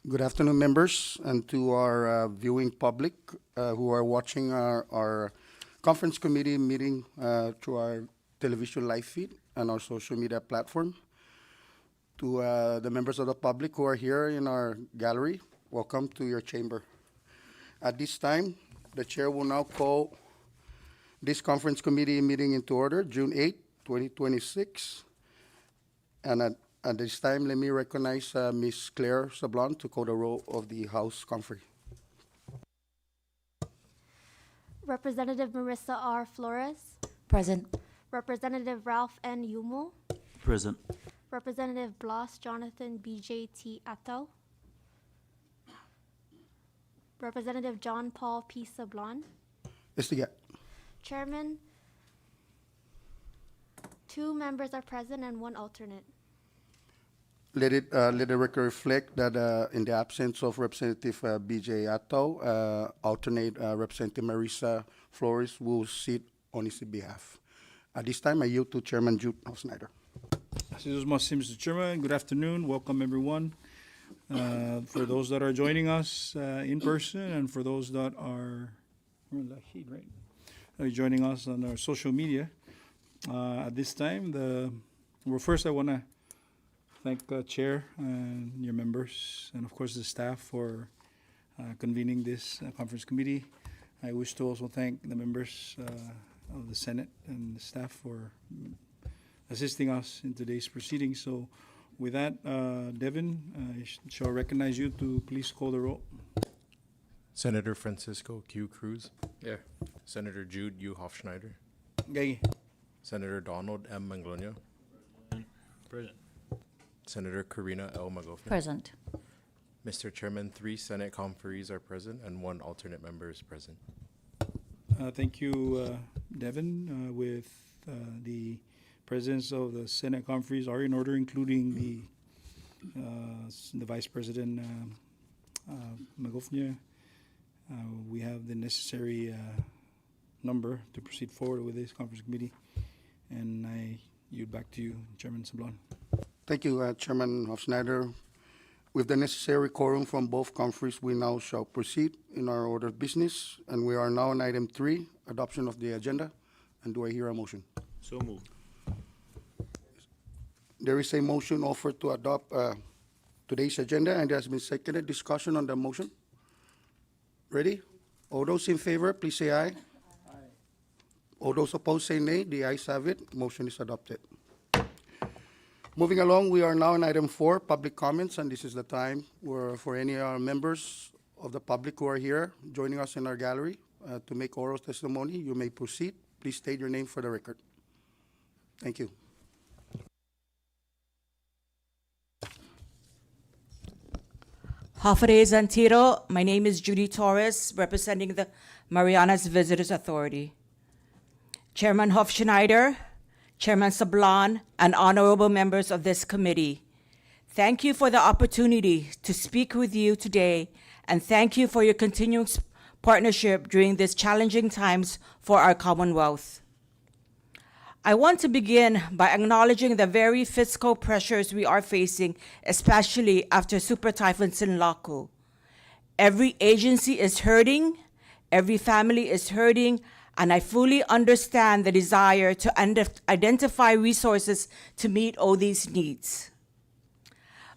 Good afternoon, members, and to our viewing public who are watching our conference committee meeting through our television live feed and our social media platform. To the members of the public who are here in our gallery, welcome to your chamber. At this time, the chair will now call this conference committee meeting into order, June 8, 2026. And at this time, let me recognize Ms. Claire Sablon to call the roll of the House Conference. Representative Marissa R. Flores. Present. Representative Ralph N. Yumo. Present. Representative Blas Jonathan B.J.T. Atto. Representative John Paul P. Sablon. Estigat. Chairman, 2 members are present and 1 alternate. Let the record reflect that in the absence of Representative B.J. Atto, alternate Representative Marissa Flores will sit on his behalf. At this time, I yield to Chairman Jude Snyder. Mr. Chairman, good afternoon. Welcome, everyone. For those that are joining us in person and for those that are joining us on our social media, at this time, first I want to thank the chair and your members and, of course, the staff for convening this conference committee. I wish to also thank the members of the Senate and the staff for assisting us in today's proceedings. So with that, Devin, I shall recognize you to please call the roll. Senator Francisco Q. Cruz. Here. Senator Jude U. Hofschneider. Gay. Senator Donald M. Manglona. Present. Senator Karina L. Magofna. Present. Mr. Chairman, 3 Senate conferees are present and 1 alternate member is present. Thank you, Devin. With the presence of the Senate conferees are in order, including the Vice President Magofna. We have the necessary number to proceed forward with this conference committee, and I yield back to you, Chairman Sablon. Thank you, Chairman Hofschneider. With the necessary quorum from both conferees, we now shall proceed in our order of business, and we are now on item 3, adoption of the agenda. And do I hear a motion? So moved. There is a motion offered to adopt today's agenda, and it has been seconded. Discussion on the motion. Ready? All those in favor, please say aye. Aye. All those opposed, say nay. The ayes have it. Motion is adopted. Moving along, we are now on item 4, public comments, and this is the time where for any members of the public who are here joining us in our gallery to make oral testimony, you may proceed. Please state your name for the record. Thank you. Hafares Antiro. My name is Judy Torres, representing the Marianas Visitors Authority. Chairman Hofschneider, Chairman Sablon, and honorable members of this committee, thank you for the opportunity to speak with you today, and thank you for your continuing partnership during these challenging times for our Commonwealth. I want to begin by acknowledging the very fiscal pressures we are facing, especially after Super Typhoon Sinlaku. Every agency is hurting, every family is hurting, and I fully understand the desire to identify resources to meet all these needs.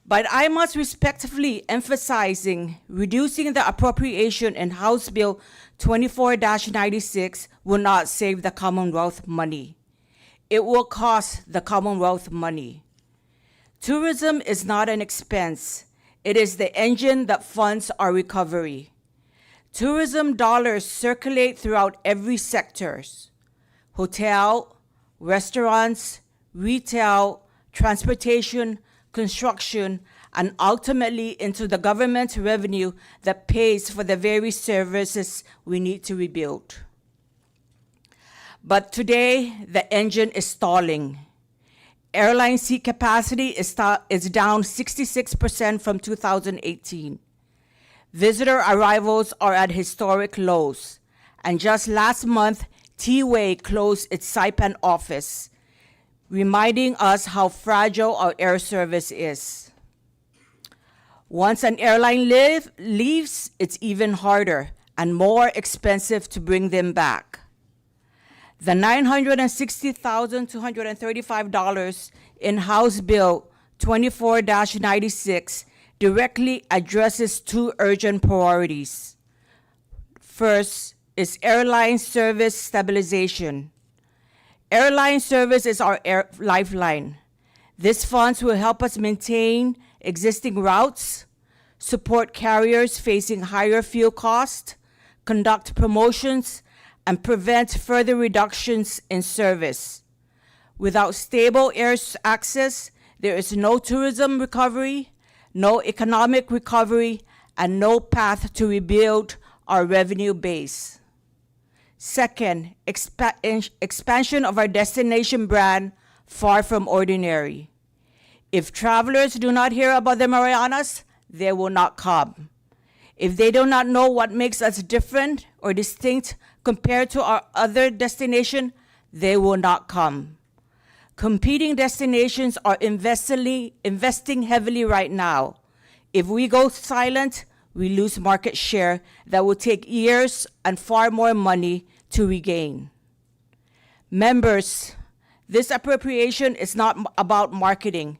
But I must respectfully emphasizing reducing the appropriation in House Bill 24-96 will not save the Commonwealth money. It will cost the Commonwealth money. Tourism is not an expense. It is the engine that funds our recovery. Tourism dollars circulate throughout every sector: hotel, restaurants, retail, transportation, construction, and ultimately into the government revenue that pays for the very services we need to rebuild. But today, the engine is stalling. Airline seat capacity is down 66% from 2018. Visitor arrivals are at historic lows. And just last month, T-Way closed its Saipan office, reminding us how fragile our air service is. Once an airline leaves, it's even harder and more expensive to bring them back. The $960,235 in House Bill 24-96 directly addresses two urgent priorities. First is airline service stabilization. Airline service is our lifeline. These funds will help us maintain existing routes, support carriers facing higher fuel costs, conduct promotions, and prevent further reductions in service. Without stable air access, there is no tourism recovery, no economic recovery, and no path to rebuild our revenue base. Second, expansion of our destination brand, Far From Ordinary. If travelers do not hear about the Marianas, they will not come. If they do not know what makes us different or distinct compared to our other destination, they will not come. Competing destinations are investing heavily right now. If we go silent, we lose market share that will take years and far more money to regain. Members, this appropriation is not about marketing.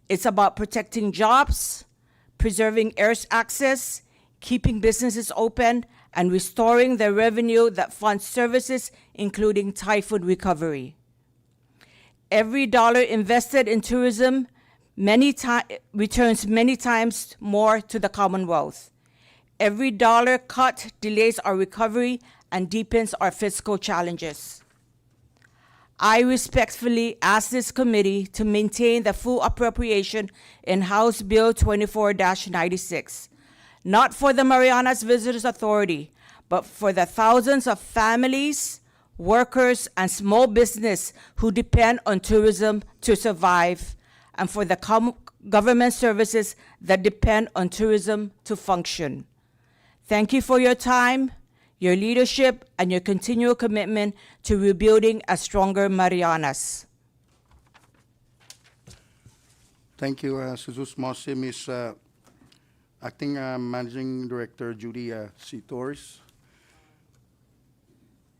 It's about protecting jobs, preserving air access, keeping businesses open, and restoring the revenue that funds services, including typhoon recovery. Every dollar invested in tourism returns many times more to the Commonwealth. Every dollar cut delays our recovery and deepens our fiscal challenges. I respectfully ask this committee to maintain the full appropriation in House Bill 24-96, not for the Marianas Visitors Authority, but for the thousands of families, workers, and small business who depend on tourism to survive, and for the government services that depend on tourism to function. Thank you for your time, your leadership, and your continual commitment to rebuilding a stronger Marianas. Thank you, Jesus Mosse, Ms. Acting Managing Director Judy C. Torres.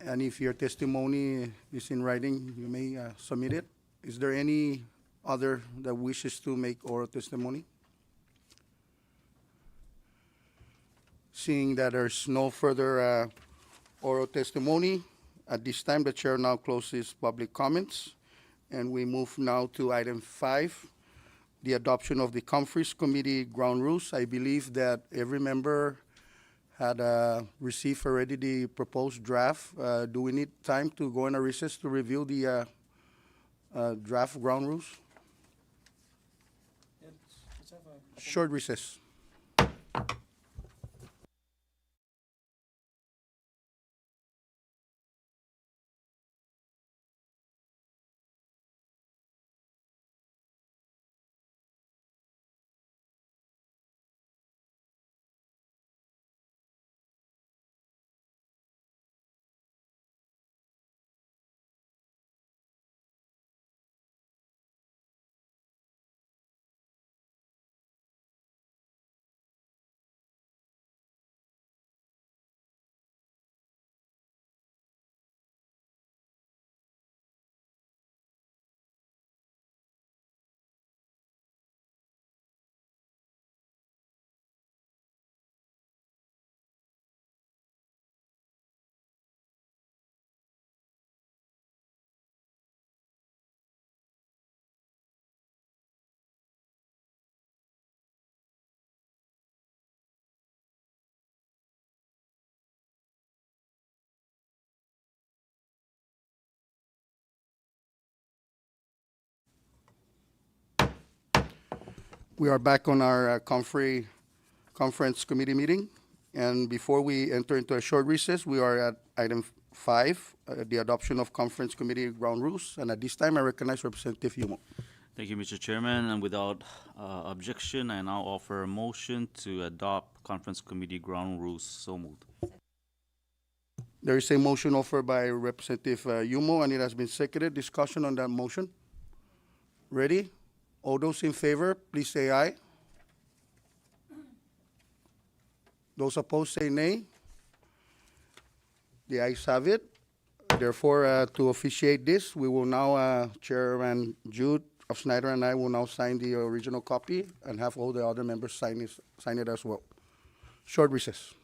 And if your testimony is in writing, you may submit it. Is there any other that wishes to make oral testimony? Seeing that there's no further oral testimony, at this time, the chair now closes public comments, and we move now to item 5, the adoption of the Conference Committee ground rules. I believe that every member had received already the proposed draft. Do we need time to go in a recess to review the draft ground rules? Let's have a Short recess. We are back on our conference committee meeting. And before we enter into a short recess, we are at item 5, the adoption of conference committee ground rules. And at this time, I recognize Representative Yumo. Thank you, Mr. Chairman. And without objection, I now offer a motion to adopt conference committee ground rules. So moved. There is a motion offered by Representative Yumo, and it has been seconded. Discussion on that motion. Ready? All those in favor, please say aye. Those opposed say nay. The ayes have it. Therefore, to officiate this, we will now, Chairman Jude of Snyder and I will now sign the original copy and have all the other members sign it as well. Short recess.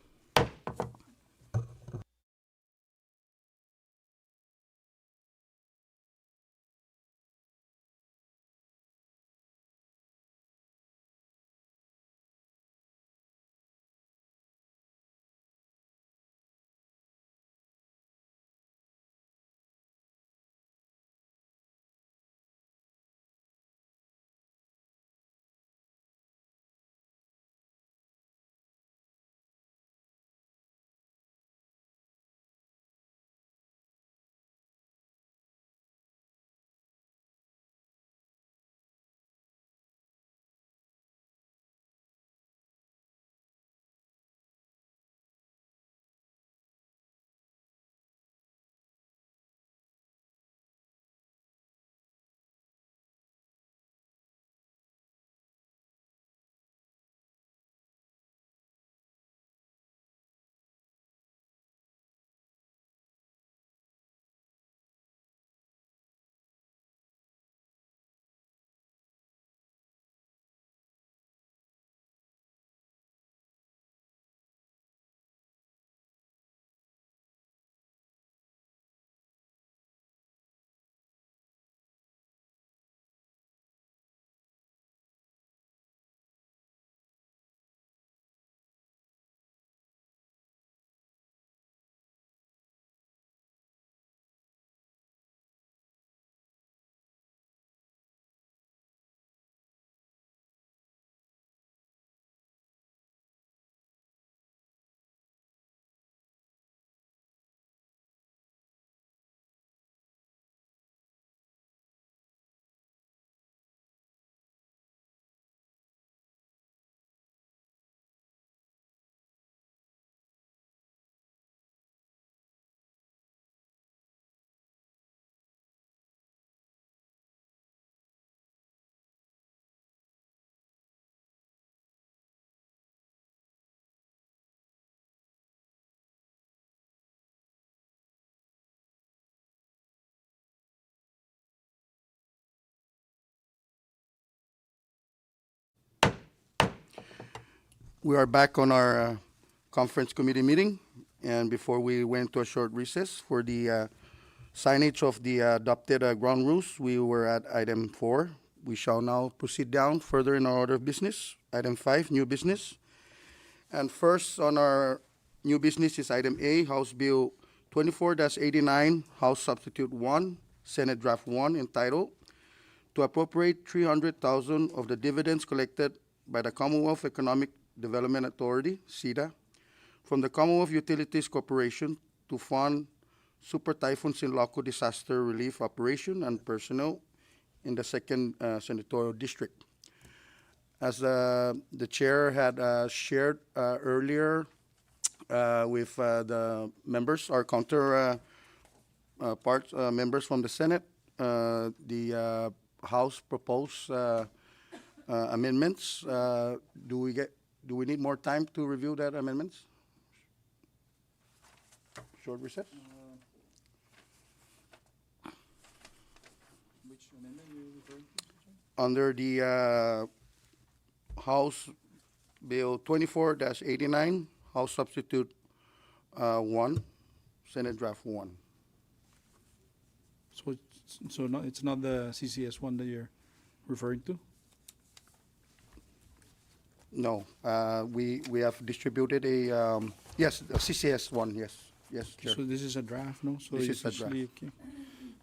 We are back on our conference committee meeting, and before we went to a short recess for the signage of the adopted ground rules, we were at item 4. We shall now proceed down further in our order of business. Item 5, new business. And first on our new business is item A, House Bill 24-89, House Substitute 1, Senate Draft 1, entitled to appropriate $300,000 of the dividends collected by the Commonwealth Economic Development Authority, CEDA, from the Commonwealth Utilities Corporation to fund Super Typhoon Sinlaku disaster relief operation and personnel in the 2nd Senatorial District. As the chair had shared earlier with the members, our counter members from the Senate, the House proposed amendments. Do we need more time to review that amendments? Short recess? Which amendment are you referring to? Under the House Bill 24-89, House Substitute 1, Senate Draft 1. So it's not the CCS one that you're referring to? No, we have distributed a, yes, a CCS one, yes, Chair. So this is a draft, no? So This it's is a draft. actually okay.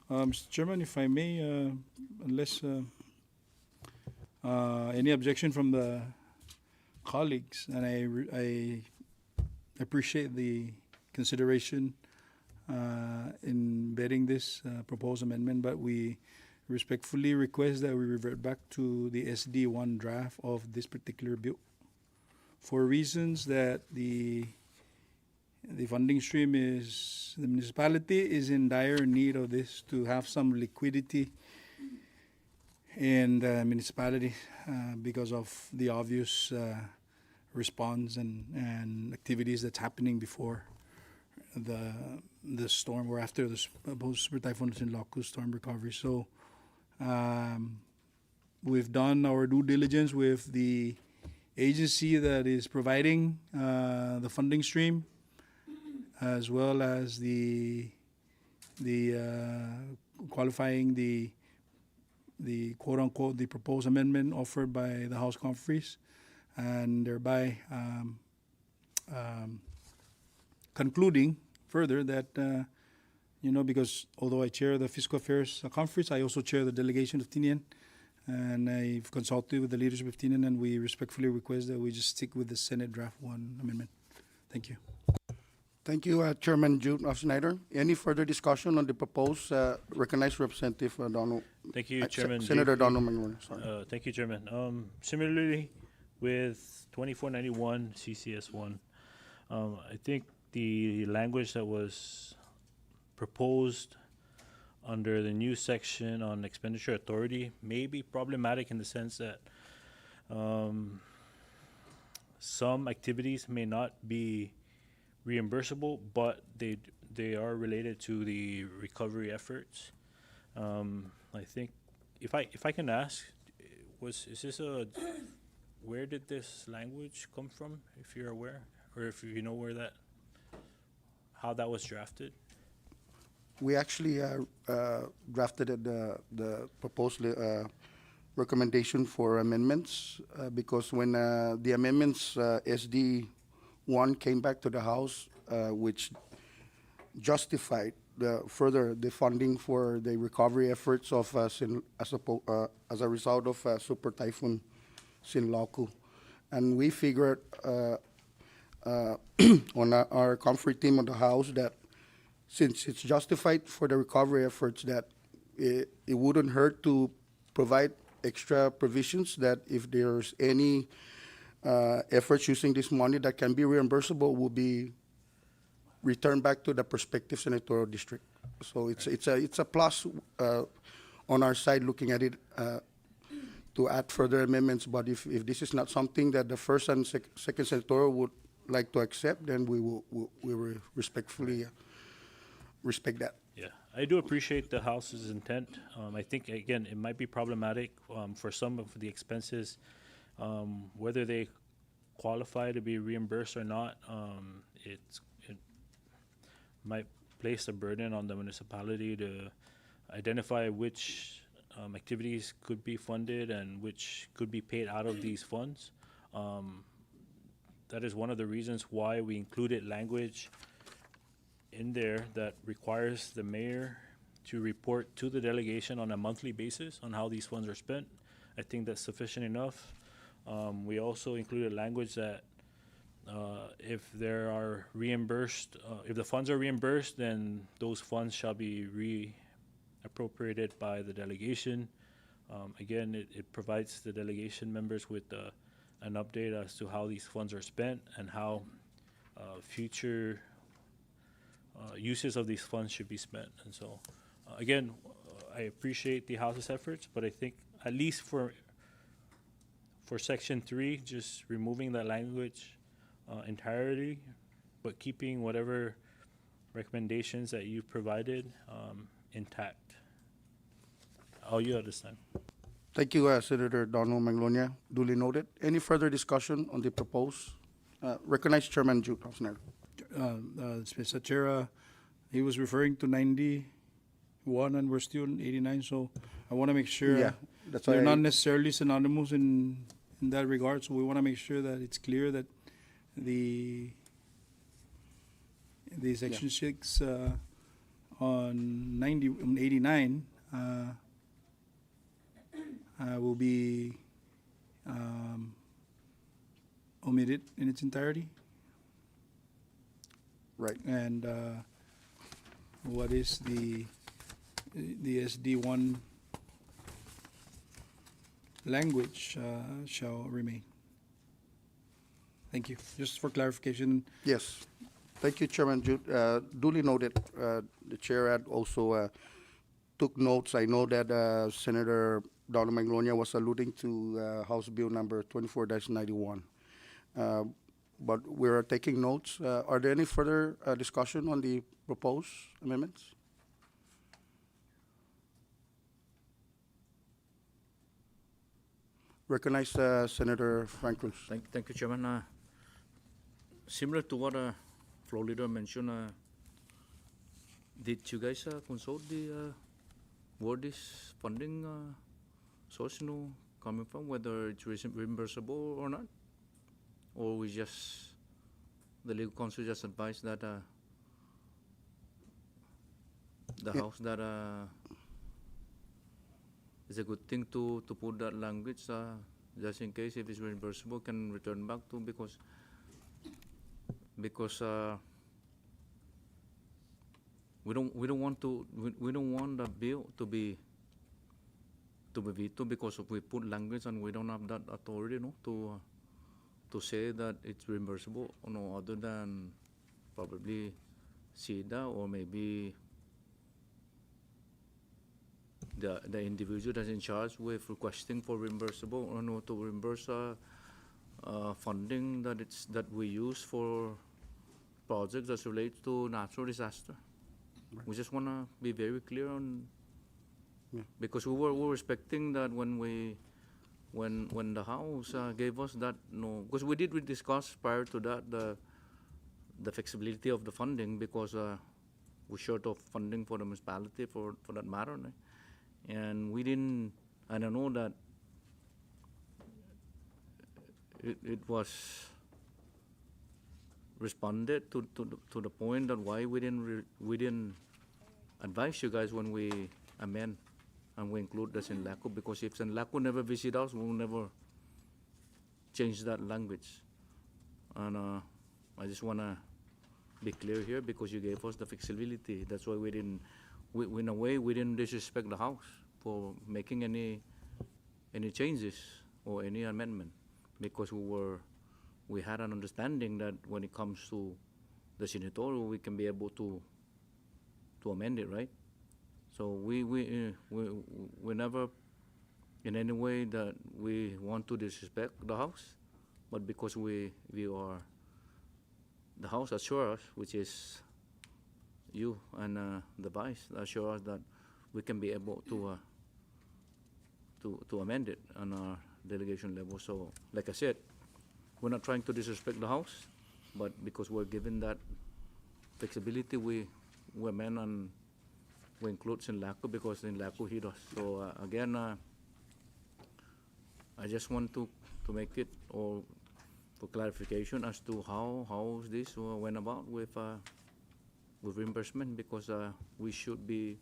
Mr. Chairman, if I may, unless any objection from the colleagues, and I appreciate the consideration in vetting this proposed amendment, but we respectfully request that we revert back to the SD1 draft of this particular bill for reasons that the funding stream is, the municipality is in dire need of this to have some liquidity in the municipality because of the obvious response and activities that's happening before the storm or after the post Super Typhoon Sinlaku storm recovery. So we've done our due diligence with the agency that is providing the funding stream, as well as the qualifying the quote unquote the proposed amendment offered by the House Conferees, and thereby concluding further that because although I chair the Fiscal Affairs Conference, I also chair the delegation of TNN, and I've consulted with the leadership of TNN, and we respectfully request that we just stick with the Senate Draft 1 amendment. Thank you. Thank you, Chairman Jude Schneider. Any further discussion on the proposed recognized Representative Donald? Thank you, Chairman. Senator Donald Magnolia, sorry. Thank you, Chairman. Similarly, with 2491 CCS1, I think the language that was proposed under the new section on expenditure authority may be problematic in the sense that some activities may not be reimbursable, but they are related to the recovery efforts. I think if I can ask, where did this language come from, if you're aware, or if you know how that was drafted? We actually drafted the proposed recommendation for amendments because when the amendments SD 1 came back to the House, which justified the funding for the recovery efforts of as a result of Super Typhoon Sinlaku, and we figured on our comfort team of the House that since it's justified for the recovery efforts, that it wouldn't hurt to provide extra provisions that if there's any efforts using this money that can be reimbursable will be returned back to the prospective senatorial district. So it's a plus on our side looking at it to add further amendments. But if this is not something that the first and second senatorial would like to accept, then we will respectfully respect that. Yeah, I do appreciate the House's intent. I think, again, it might be problematic for some of the expenses, whether they qualify to be reimbursed or not. It might place a burden on the municipality to identify which activities could be funded and which could be paid out of these funds. That is one of the reasons why we included language in there that requires the mayor to report to the delegation on a monthly basis on how these funds are spent. I think that's sufficient enough. We also included language that if there are reimbursed, if the funds are reimbursed, then those funds shall be reappropriated by the delegation. Again, it provides the delegation members with an update as to how these funds are spent and how future uses of these funds should be spent. And so, again, I appreciate the House's efforts, but I think at least for Section 3, just removing that language entirely, but keeping whatever recommendations that you've provided intact. I'll yield this time. Thank you, Senator Donald Magnolia. Duly noted. Any further discussion on the proposed? Recognize Chairman Jude Schneider. Mr. Chair, he was referring to 91 and we're still in 89, so I want to make sure Yeah, that's they're why not necessarily synonymous in that regard, so we want to make sure that it's clear that the Section 6 on 89 will be omitted in its entirety. Right. And what is the SD1 language shall remain. Thank you. Just for clarification. Yes. Thank you, Chairman Jude. Duly noted. The chair had also took notes. I know that Senator Donald Magnolia was alluding to House Bill number 24-91. But we're taking notes. Are there any further discussion on the proposed amendments? Recognize Senator Frank Cruz. Thank you, Chairman. Similar to what Floor Leader mentioned, did you guys consult the where this funding source coming from, whether it's reimbursable or not? Or we just, the legal counsel just advised that the Yeah. house that is a good thing to put that language just in case if it's reimbursable can return back to because we don't want the bill to be vetoed because if we put language and we don't have that authority to say that it's reimbursable other than probably SIDA or maybe the individual that's in charge with requesting for reimbursable or to reimburse funding that we use for projects that relate to natural disaster. Right. We just want to be very clear on Yeah. because we were expecting that when the house gave us that because we discuss prior to that the flexibility of the funding because we're short of funding for the municipality for that matter. And we didn't, and I know that it was responded to the point that why we didn't advise you guys when we amend and we include the Senlaco, because if Senlaco never visit us, we'll never change that language. And I just want to be clear here because you gave us the flexibility. That's why we didn't, in a way, we didn't disrespect the House for making any changes or any amendment because we had an understanding that when it comes to the senatorial, we can be able to amend it, right? So we never in any way that we want to disrespect the House, but because we are, the House assure us, which is you and the Vice, assure us that we can be able to amend it on our delegation level. So, like I said, we're not trying to disrespect the House, but because we're given that flexibility, we amend and we include Senlaco because Senlaco hit us. So again, I just want to make it or for clarification as to how this went about with reimbursement, because we should be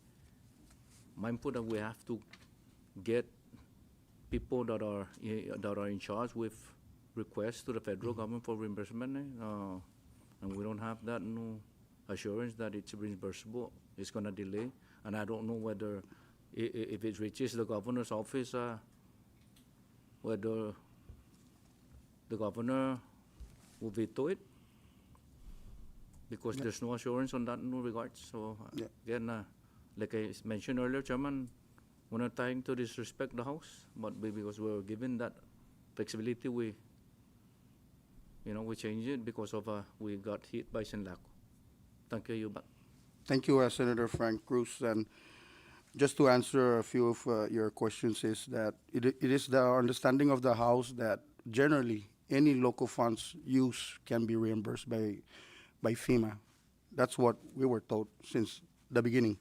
mindful that we have to get people that are in charge with requests to the federal government for reimbursement, and we don't have that assurance that it's reimbursable. It's going to delay, and I don't know whether if it reaches the governor's office, whether the governor will veto it, because there's no assurance on that in regards. So again, like I mentioned earlier, Chairman, we're not trying to disrespect the House, but because we're given that flexibility, we changed it because of we got hit by Senlaco. Thank you, back. Thank you, Senator Frank Cruz. And just to answer a few of your questions is that it is the understanding of the House that generally any local funds used can be reimbursed by FEMA. That's what we were told since the beginning.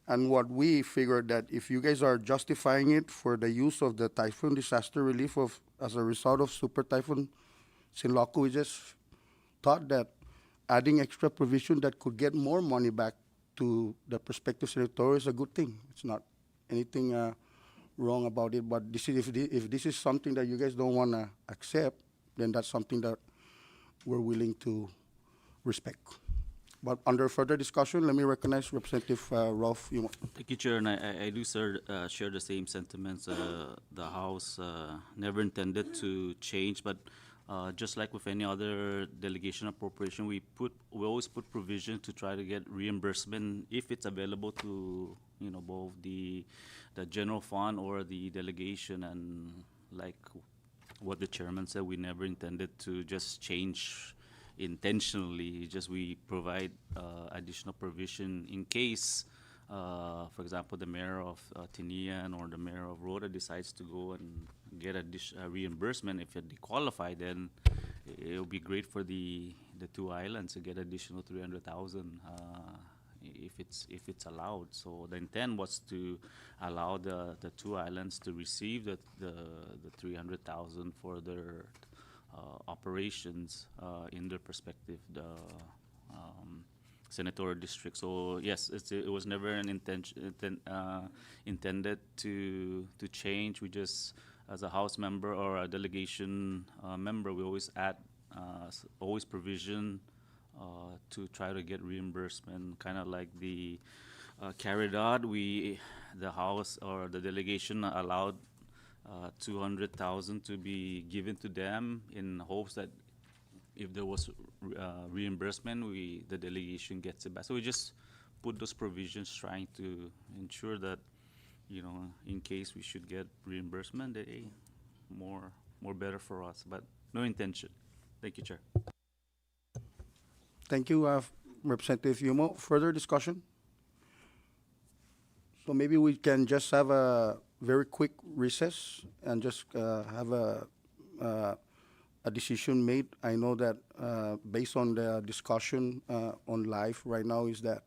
And what we figured that if you guys are justifying it for the use of the typhoon disaster relief as a result of Super Typhoon Sinlaku, we just thought that adding extra provision that could get more money back to the prospective senatorial is a good thing. It's not anything wrong about it, but if this is something that you guys don't want to accept, then that's something that we're willing to respect. But under further discussion, let me recognize Representative Rolf. Thank you, Chair, and I do share the same sentiments. The House never intended to change, but just like with any other delegation appropriation, we always put provision to try to get reimbursement if it's available to both the general fund or the delegation. And like what the chairman said, we never intended to just change intentionally. It's just we provide additional provision in case, for example, the mayor of Tinian or the mayor of Rhoda decides to go and get a reimbursement. If they qualify, then it'll be great for the two islands to get additional 300,000 if it's allowed. So the intent was to allow the two islands to receive the 300,000 for their operations in their perspective, the senatorial district. So yes, it was never an intended to change. We just, as a House member or a delegation member, we always add always provision to try to get reimbursement, kind of like the carried out. The House or the delegation allowed 200,000 to be given to them in hopes that if there was reimbursement, the delegation gets it back. So we just put those provisions trying to ensure that, in case we should get reimbursement, more better for us, but no intention. Thank you, Chair. Thank you, Representative Yumo. Further discussion? So maybe we can just have a very quick recess and just have a decision made. I know that based on the discussion on live right now is that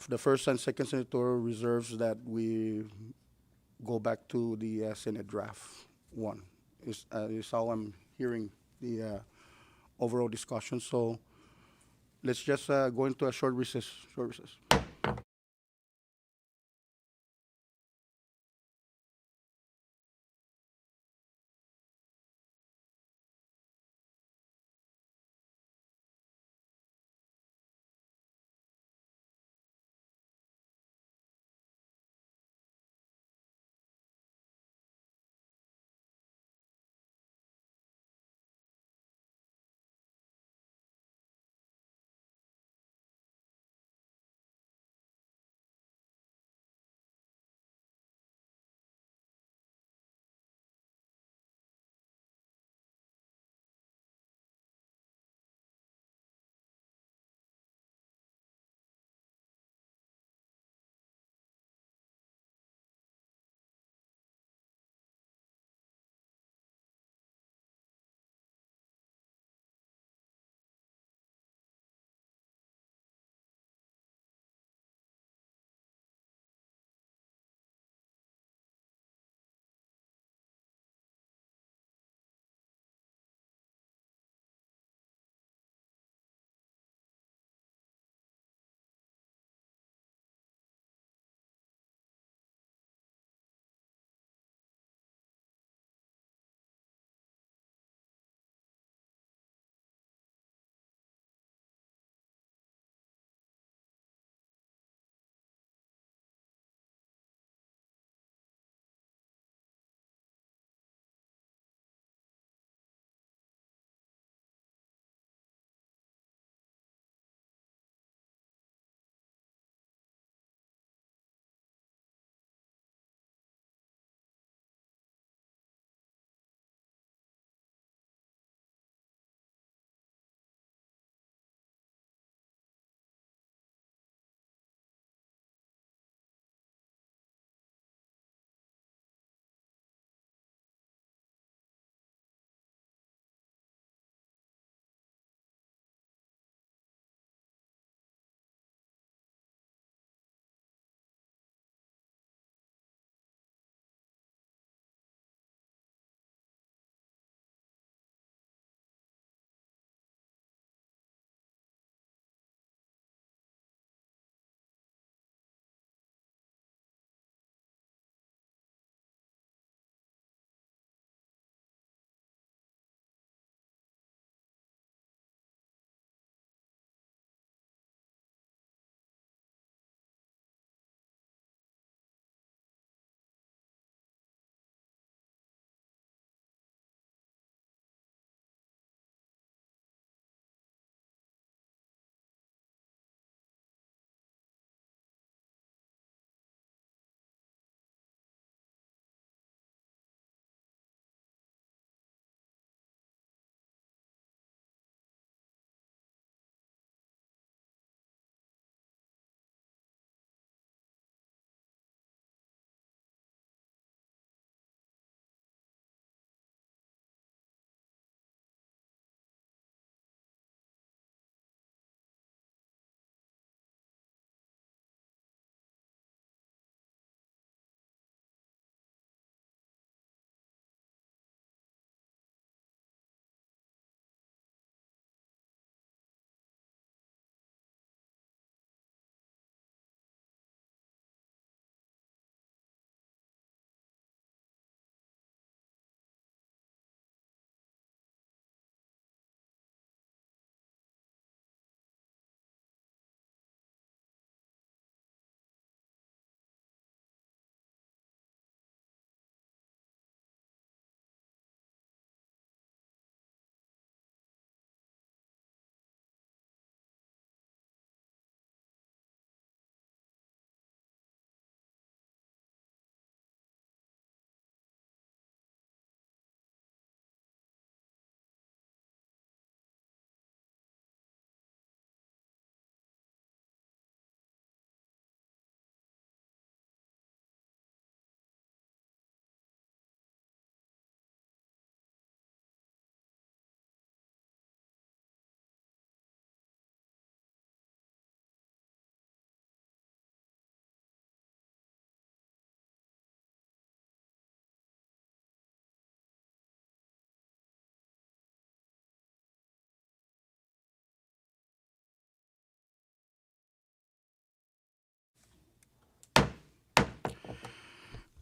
the first and second senatorial reserves that we go back to the Senate draft one is how I'm hearing the overall discussion. So let's just go into a short recess.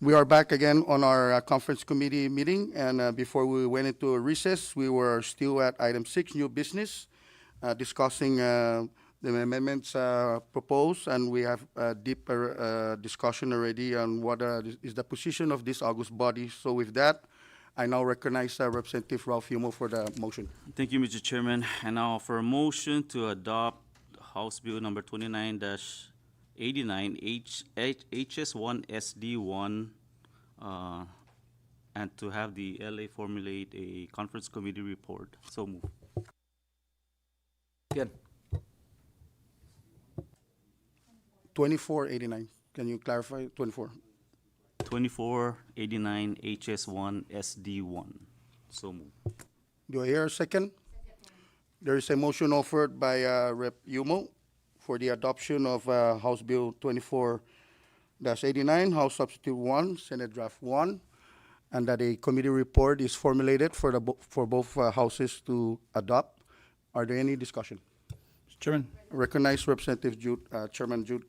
We are back again on our conference committee meeting, and before we went into a recess, we were still at item 6, new business, discussing the amendments proposed, and we have a deeper discussion already on what is the position of this August body. So with that, I now recognize Representative Ralph Yumo for the motion. Thank you, Mr. Chairman. And now for a motion to adopt House Bill number 29-89 HS1 SD1 and to have the LA formulate a conference committee report. So move. Again, 2489. Can you clarify? 24. 2489 HS1 SD1. So move. Do I hear a second? There is a motion offered by Rep. Yumo for the adoption of House Bill 24-89, House Substitute 1, Senate Draft 1, and that a committee report is formulated for both houses to adopt. Are there any discussion? Mr. Chairman, Recognize Representative Jude, Chairman Jude.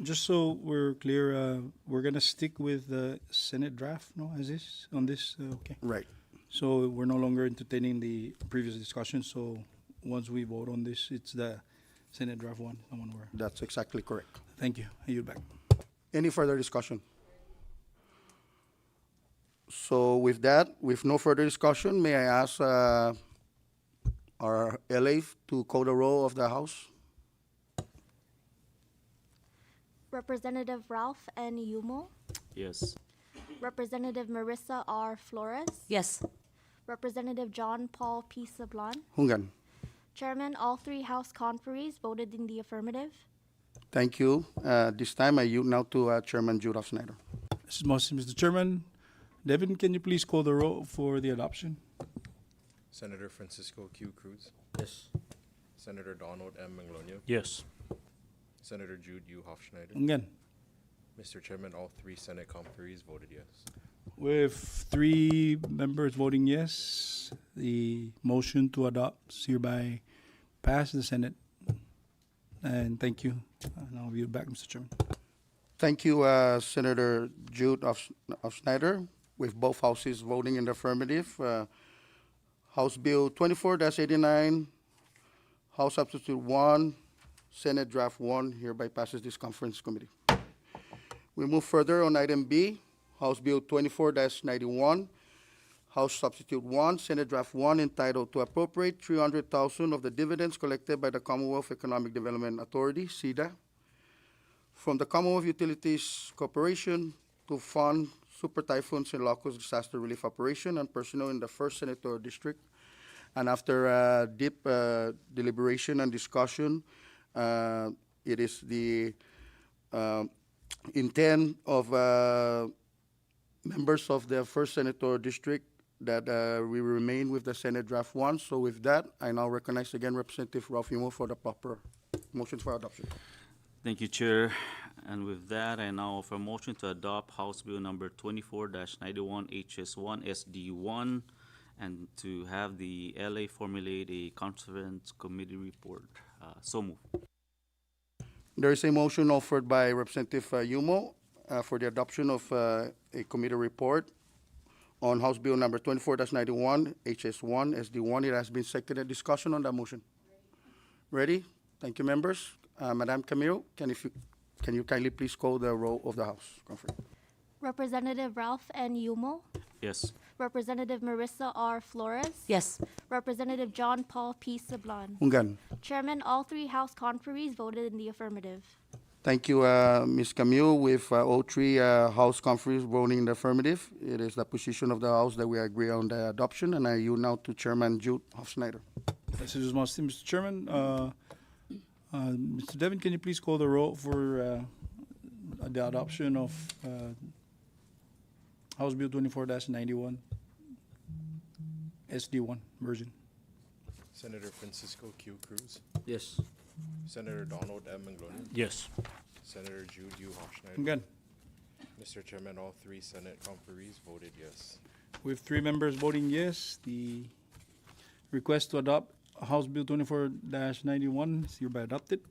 just so we're clear, we're gonna stick with the Senate draft, no, as is, on this, okay? Right. So we're no longer entertaining the previous discussion, so once we vote on this, it's the Senate draft one, someone were. That's exactly correct. Thank you. I yield back. Any further discussion? So with that, with no further discussion, may I ask our LA to call the roll of the House? Representative Ralph N. Yumo, Yes. Representative Marissa R. Flores, Yes. Representative John Paul P. Sablan. Hungan. Chairman, all three House conferees voted in the affirmative. Thank you. This time I yield now to Chairman Jude Snyder. This is motion, Mr. Chairman. Devin, can you please call the roll for the adoption? Senator Francisco Q. Cruz, yes. Senator Donald M. Manglona, Yes. Senator Jude U. Hofschneider. Again, Mr. Chairman, all 3 Senate conferees voted yes. with 3 members voting yes, the motion to adopt is hereby passed the Senate. And thank you. And I'll yield back, Mr. Chairman. Thank you, Senator Jude Snyder. With both houses voting in the affirmative, House Bill 24-89, House Substitute 1, Senate Draft 1 hereby passes this conference committee. We move further on item B, House Bill 24-91, House Substitute 1, Senate Draft 1 entitled to appropriate $300,000 of the dividends collected by the Commonwealth Economic Development Authority, CEDA, from the Commonwealth Utilities Corporation to fund Super Typhoons and Locust Disaster Relief Operation and personnel in the 1st Senatorial District. And after deep deliberation and discussion, it is the intent of members of the 1st Senatorial District that we remain with the Senate Draft 1. So with that, I now recognize again Representative Ralph Yumo for the proper motions for adoption. Thank you, Chair. And with that, I now offer a motion to adopt House Bill number 24-91 HS1 SD1 and to have the LA formulate a conference committee report. So move. There is a motion offered by Representative Yumo for the adoption of a committee report on House Bill number 24-91 HS1 SD1. It has been seconded. Discussion on that motion. Ready? Thank you, members. Madam Camille, can you kindly please call the roll of the House conference? Representative Ralph N. Yumo, Yes. Representative Marissa R. Flores, Yes. Representative John Paul P. Sablan. Hungan. Chairman, all three House conferees voted in the affirmative. Thank you, Ms. Camille. With all 3 House conferees voting in the affirmative, it is the position of the House that we agree on the adoption, and I yield now to Chairman Jude Hofschneider. This is motion, Mr. Chairman. Mr. Devin, can you please call the roll for the adoption of House Bill 24-91 SD1 version? Senator Francisco Q. Cruz, Yes. Senator Donald M. Manglona, Yes. Senator Jude U. Hofschneider. Again, Mr. Chairman, all 3 Senate conferees voted yes. with 3 members voting yes, the request to adopt House Bill 24-91 is hereby adopted,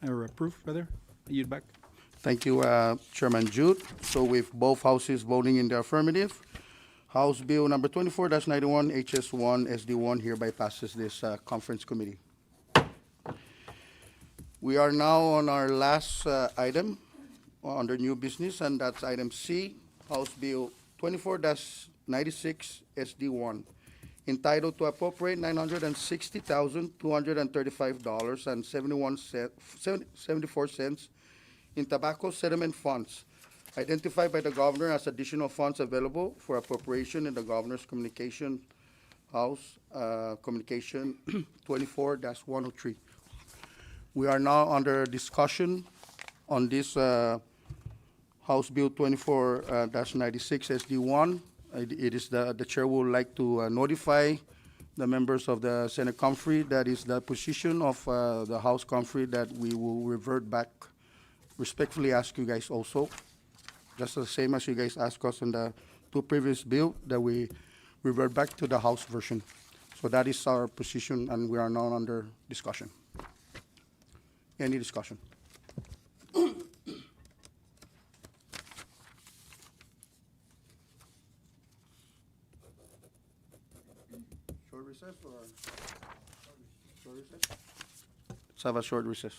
or approved, rather. I yield back. Thank you, Chairman Jude. So with both houses voting in the affirmative, House Bill number 24-91, HS1, SD1 hereby passes this conference committee. We are now on our last item under new business, and that's item C, House Bill 24-96, SD1, entitled to appropriate $960,235.74 in tobacco settlement funds, identified by the governor as additional funds available for appropriation in the governor's communication, House Communication 24-103. We are now under discussion on this House Bill 24-96 SD1. It is the chair would like to notify the members of the Senate Comfrey that is the position of the House Comfrey that we will revert back. Respectfully ask you guys also, just the same as you guys asked us in the two previous bill, that we revert back to the House version. So that is our position, and we are now under discussion. Any discussion? Short recess or? Short recess? Let's have a short recess.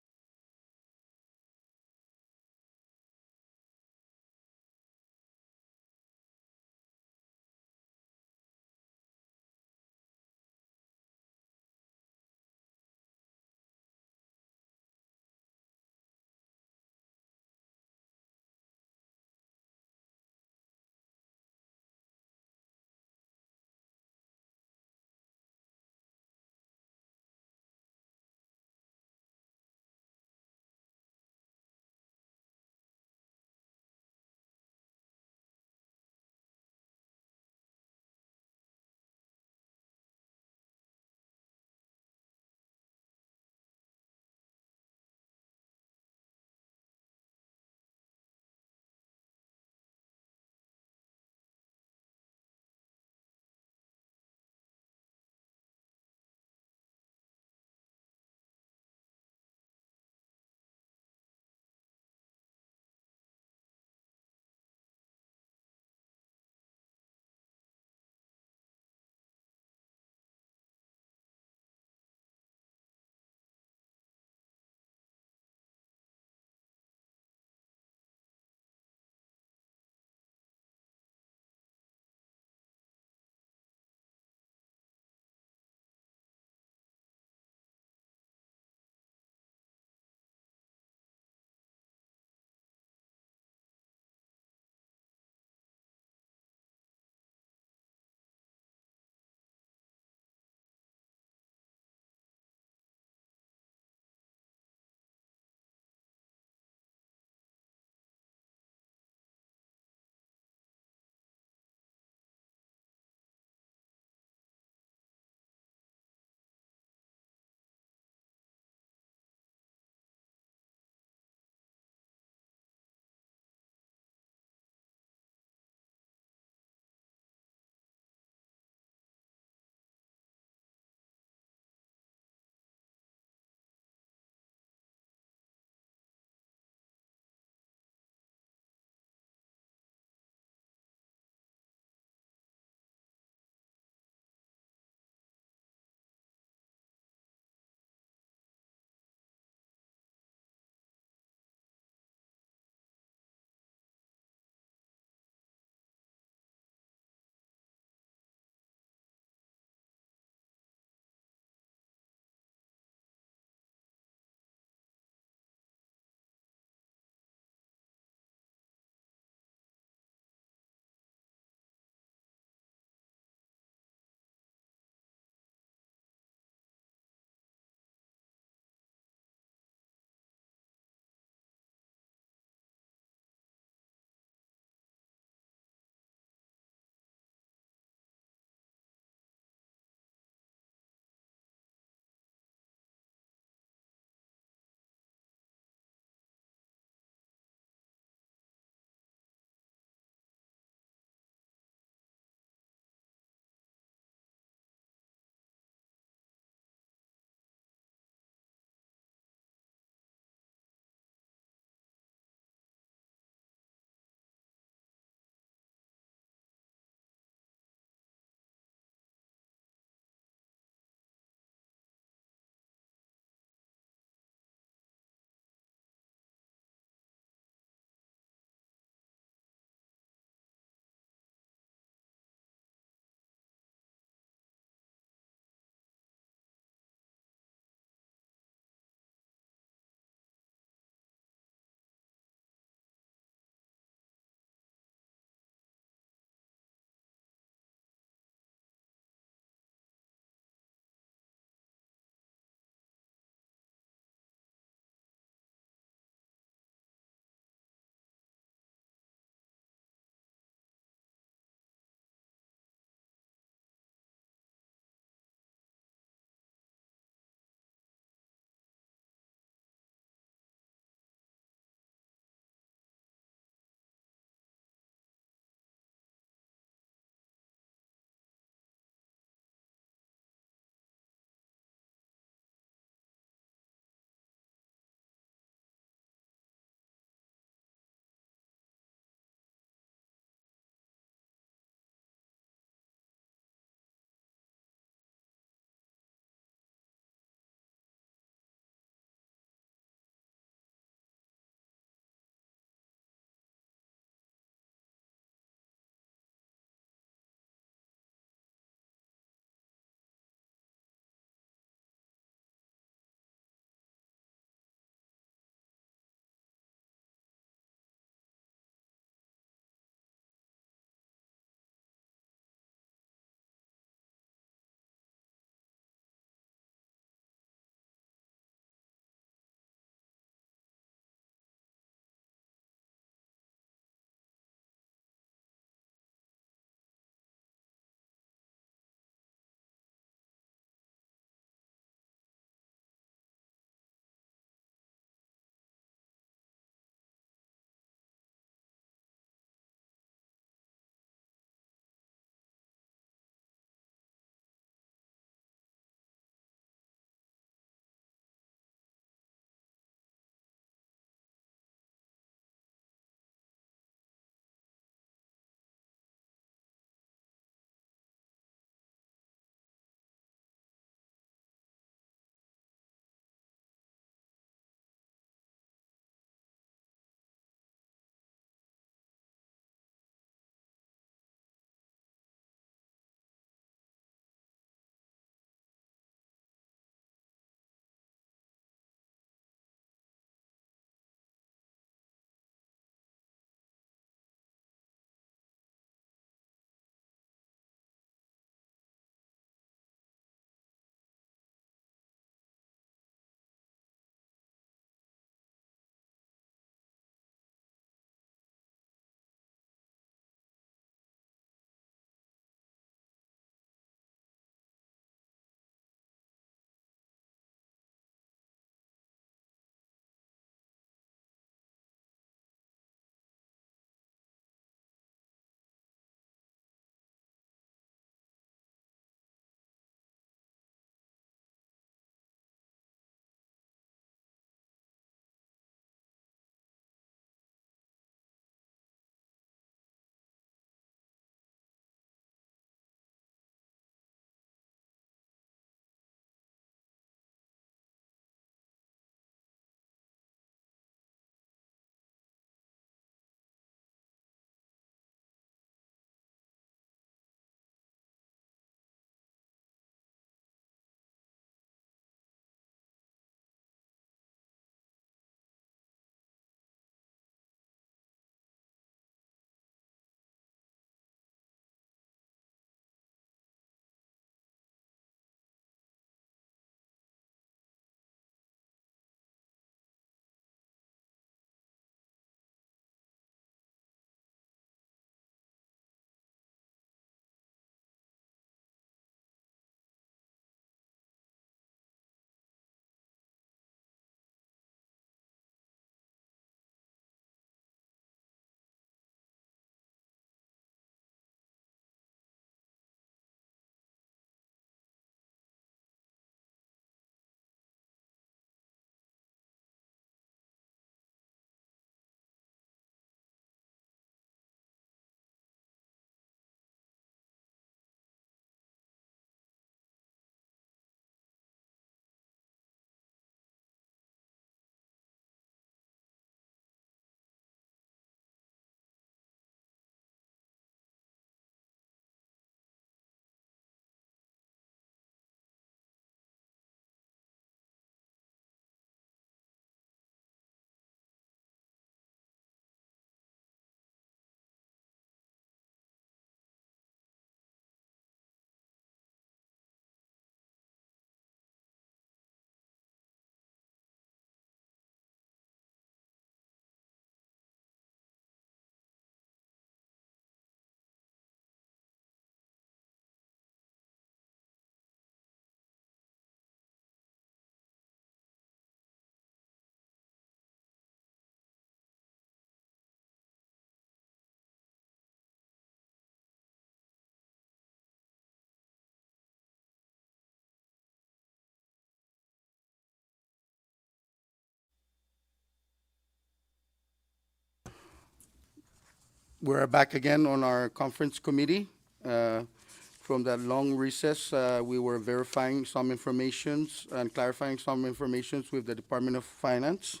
We're back again on our conference committee. From that long recess, we were verifying some informations and clarifying some informations with the Department of Finance.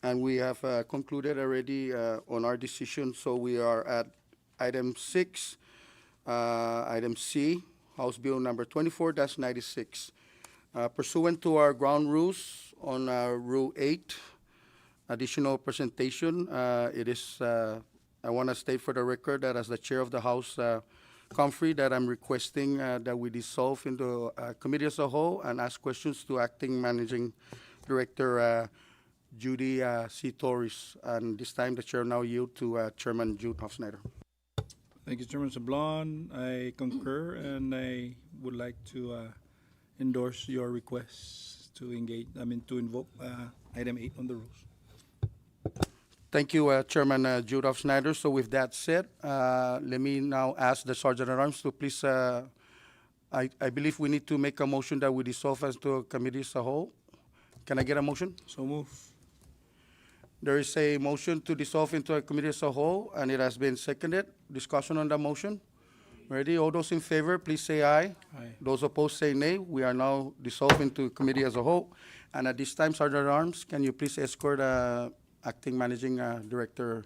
And we have concluded already on our decision, so we are at item 6, item C, House Bill number 24-96. Pursuant to our ground rules on Rule 8, additional presentation, I want to state for the record that as the chair of the House Comfrey, that I'm requesting that we dissolve into committee as a whole and ask questions to Acting Managing Director Judy C. Torres. And this time, the chair now yield to Chairman Jude Hofsnyder. Thank you, Chairman Sablan. I concur, and I would like to endorse your request to invoke item 8 on the rules. Thank you, Chairman Jude Hofsnyder. So with that said, let me now ask the Sergeant at Arms to please, I believe we need to make a motion that we dissolve as to a committee as a whole. Can I get a motion? So move. There is a motion to dissolve into a committee as a whole, and it has been seconded. Discussion on the motion. Ready? All those in favor, please say aye. Aye. Those opposed say nay. We are now dissolved into committee as a whole. And at this time, Sergeant at Arms, can you please escort Acting Managing Director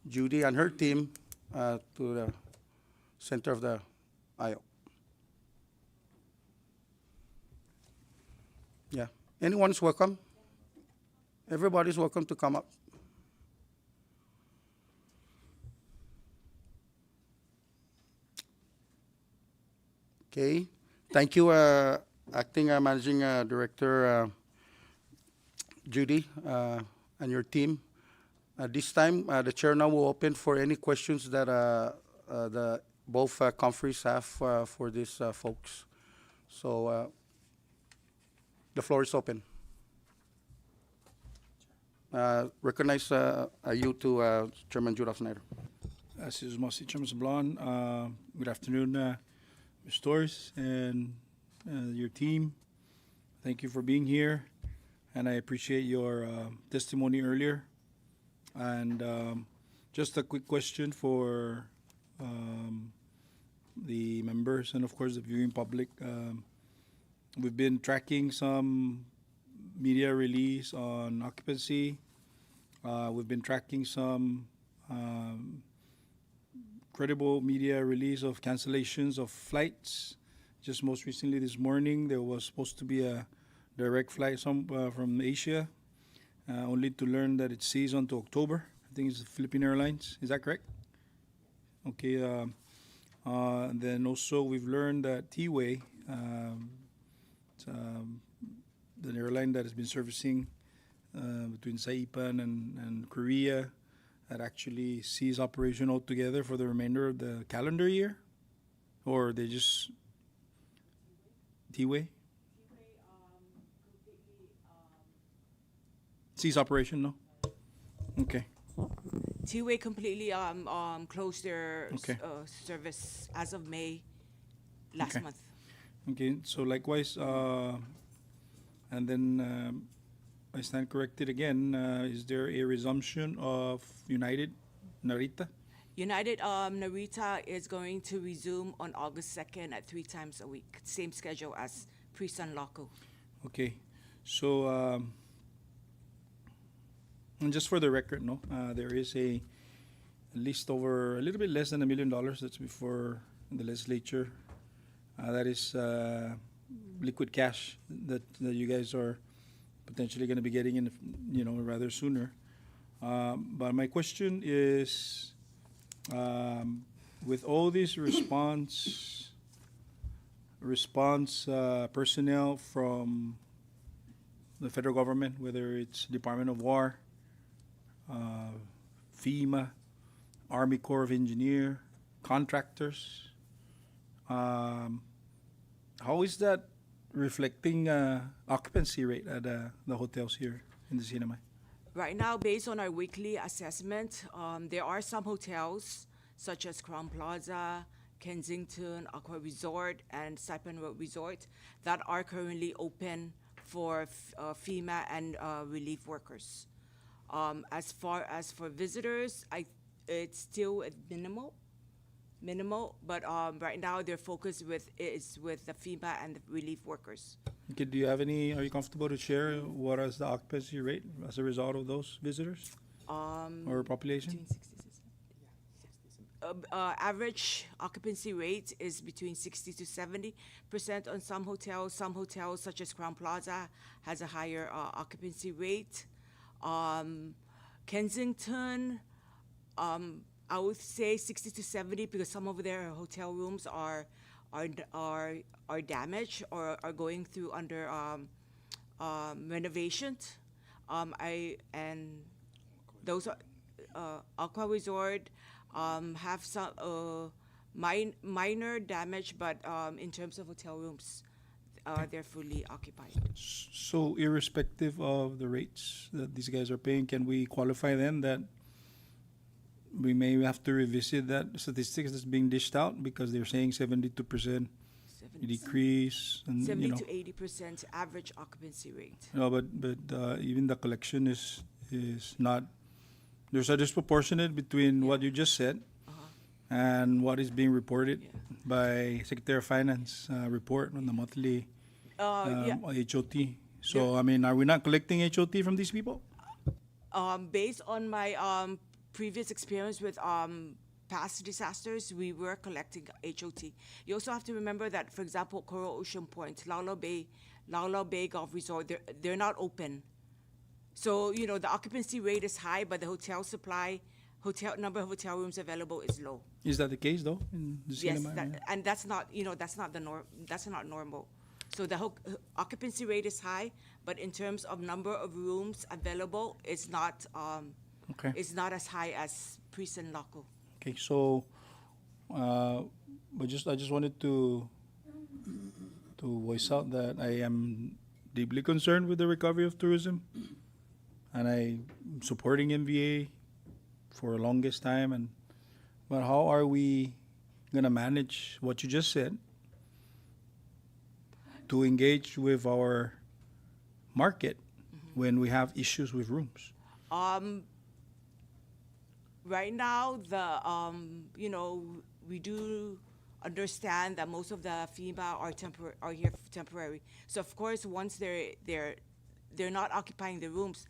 Judy and her team to the center of the aisle? Yeah. Anyone's welcome. Everybody's welcome to come up. Okay. Thank you, Acting Managing Director Judy and your team. At this time, the chair now will open for any questions that the both conferees have for these folks. So the floor is open. Recognize you to Chairman Jude Hofsnyder. As is Mossy, Chairman Sablan. Good afternoon, Ms. Torres and your team. Thank you for being here, and I appreciate your testimony earlier. And just a quick question for the members and, of course, the viewing public. We've been tracking some media release on occupancy. We've been tracking some credible media release of cancellations of flights. Just most recently this morning, there was supposed to be a direct flight from Asia, only to learn that it sees on to October. I think it's the Philippine Airlines. Is that correct? Okay. Then also we've learned that T-Way, the airline that has been servicing between Saipan and Korea, that actually cease operation altogether for the remainder of the calendar year? Or they just T-Way? Cease operation, no? Okay. T-Way completely closed their Okay. service as of May last Okay. month. Okay, so likewise, and then I stand corrected again. Is there a resumption of United Narita? United Narita is going to resume on August 2nd at 3 times a week. Same schedule as pre-San Loco. Okay, so and just for the record, no, there is a list over a little bit less than $1 million that's before the legislature. That is liquid cash that you guys are potentially going to be getting in, rather sooner. But my question is, with all these response personnel from the federal government, whether it's Department of War, FEMA, Army Corps of Engineer, contractors, how is that reflecting occupancy rate at the hotels here in the CNMI? Right now, based on our weekly assessment, there are some hotels, such as Crown Plaza, Kensington, Aqua Resort, and Saipan Road Resort, that are currently open for FEMA and relief workers. As far as for visitors, it's still minimal, but right now their focus is with the FEMA and the relief workers. Okay, are you comfortable to share what is the occupancy rate as a result of those visitors or population? Between 60 to 70. Average occupancy rate is between 60 to 70% on some hotels. Some hotels, such as Crown Plaza, has a higher occupancy rate. Kensington, I would say 60 to 70 because some of their hotel rooms are damaged or are going through under renovation. And those are Aqua Resort have some minor damage, but in terms of hotel rooms, they're fully occupied. So irrespective of the rates that these guys are paying, can we qualify then that we may have to revisit that statistics that's being dished out because they're saying 72% decrease and 70 you know, to 80% average occupancy rate. no, but even the collection is not. There's a disproportionate between what you just said and what is being reported Yeah. by Secretary of Finance report on the monthly Yeah. HOT. So I mean, are we not collecting HOT from these people? Based on my previous experience with past disasters, we were collecting HOT. You also have to remember that, for example, Coral Ocean Point, Laulau Bay Golf Resort, they're not open. So, you know, the occupancy rate is high, but the number of hotel rooms available is low. Is that the case though? In the Yes, cinema? and that's not, you know, that's not the norm. That's not normal. So the occupancy rate is high, but in terms of number of rooms available, it's not. Okay. It's not as high as Priest and Laco. Okay, so, but I just wanted to voice out that I am deeply concerned with the recovery of tourism, and I'm supporting MVA for the longest time. But how are we gonna manage what you just said to engage with our market when we have issues with rooms? Right now, you know, we do understand that most of the FEMA are here temporary. So of course, once they're not occupying the rooms,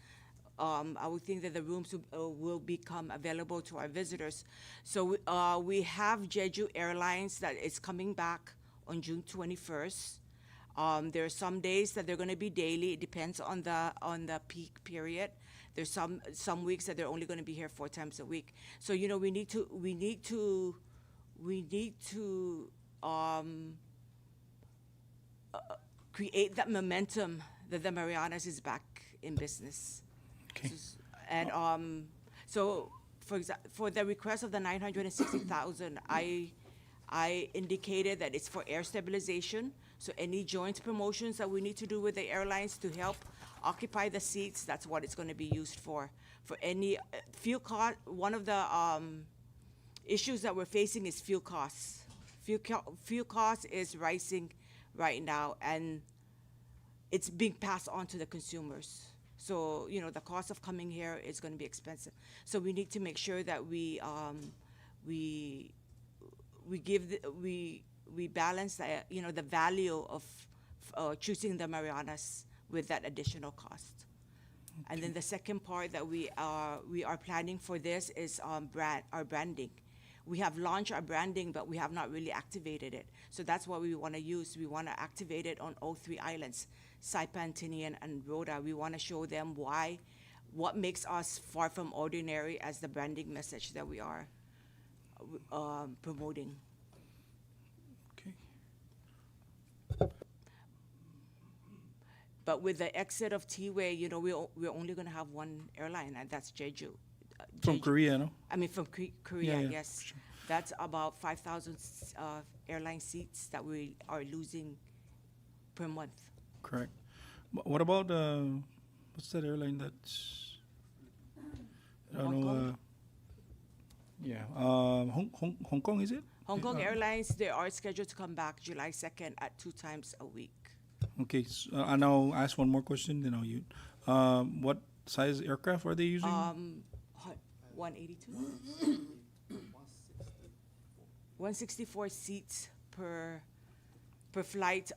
I would think that the rooms will become available to our visitors. So we have Jeju Airlines that is coming back on June 21st. There are some days that they're going to be daily. It depends on the peak period. There's some weeks that they're only going to be here 4 times a week. So you know we need to create that momentum that the Marianas is back in business. Okay. And so for the request of the 960,000, I indicated that it's for air stabilization. So any joint promotions that we need to do with the airlines to help occupy the seats, that's what it's going to be used for. For any fuel cost, one of the issues that we're facing is fuel costs. Fuel costs is rising right now, and it's being passed on to the consumers. So you know the cost of coming here is going to be expensive. So we need to make sure that we balance the value of choosing the Marianas with that additional cost. And then the second part that we are planning for this is our branding. We have launched our branding, but we have not really activated it. So that's what we want to use. We want to activate it on all 3 islands, Saipan, Tinian, and Rhoda. We want to show them what makes us far from ordinary as the branding message that we are promoting. Okay. But with the exit of T-Way, you know, we're only going to have one airline, and that's Jeju. From Korea, no? I mean, from Korea, Yeah, yes. sure. That's about 5,000 airline seats that we are losing per month. Correct. What about what's that airline that's I don't Hong know. Kong? Hong Kong, is it? Hong Kong Airlines, they are scheduled to come back July 2nd at 2 times a week. Okay, and I'll ask one more question. Then I'll you. What size aircraft are they using? 182? 164 seats per flight.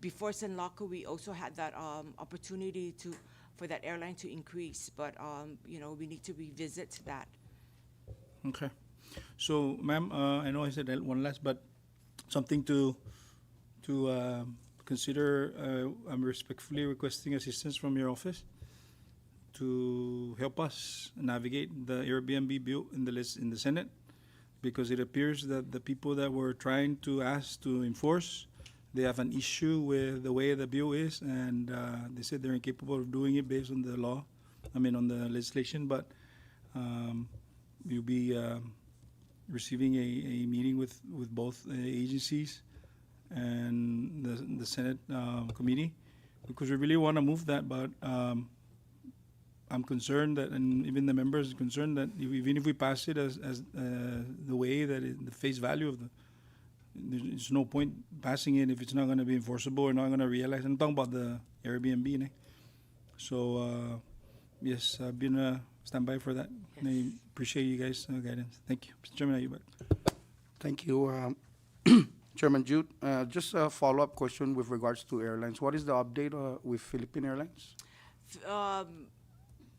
Before Senlaco, we also had that opportunity for that airline to increase, but we need to revisit that. Okay. So, ma'am, I know I said that one last, but something to consider. I'm respectfully requesting assistance from your office to help us navigate the Airbnb bill in the list in the Senate, because it appears that the people that were trying to ask to enforce, they have an issue with the way the bill is, and they said they're incapable of doing it based on the law, on the legislation. But you'll be receiving a meeting with both agencies and the Senate committee, because we really want to move that. But I'm concerned that, and even the members are concerned that even if we pass it as the way that the face value of there's no point passing it if it's not going to be enforceable or not going to realize. I'm talking about the Airbnb. Ne? So, yes, I've been standby for that. Yes. I appreciate you guys' guidance. Thank you. Mr. Chairman, are you back? Thank you, Chairman Jude. Just a follow-up question with regards to airlines. What is the update with Philippine Airlines,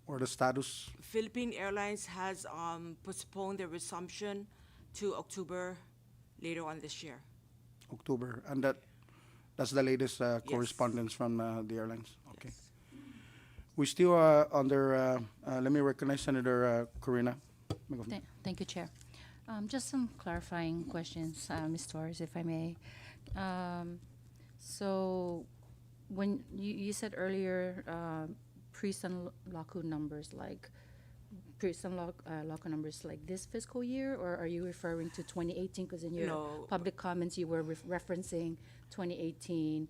or the status? Philippine Airlines has postponed their resumption to October later on this year. October, and that's the latest correspondence from the airlines. Okay. Yes. We still are under. Let me recognize Senator Corina. Thank you, Chair. Just some clarifying questions, Ms. Torres, if I may. So, when you said earlier, pre-Senlaco numbers, like pre-Senlaco numbers like this fiscal year, or are you referring to 2018? Because in your No. public comments, you were referencing 2018.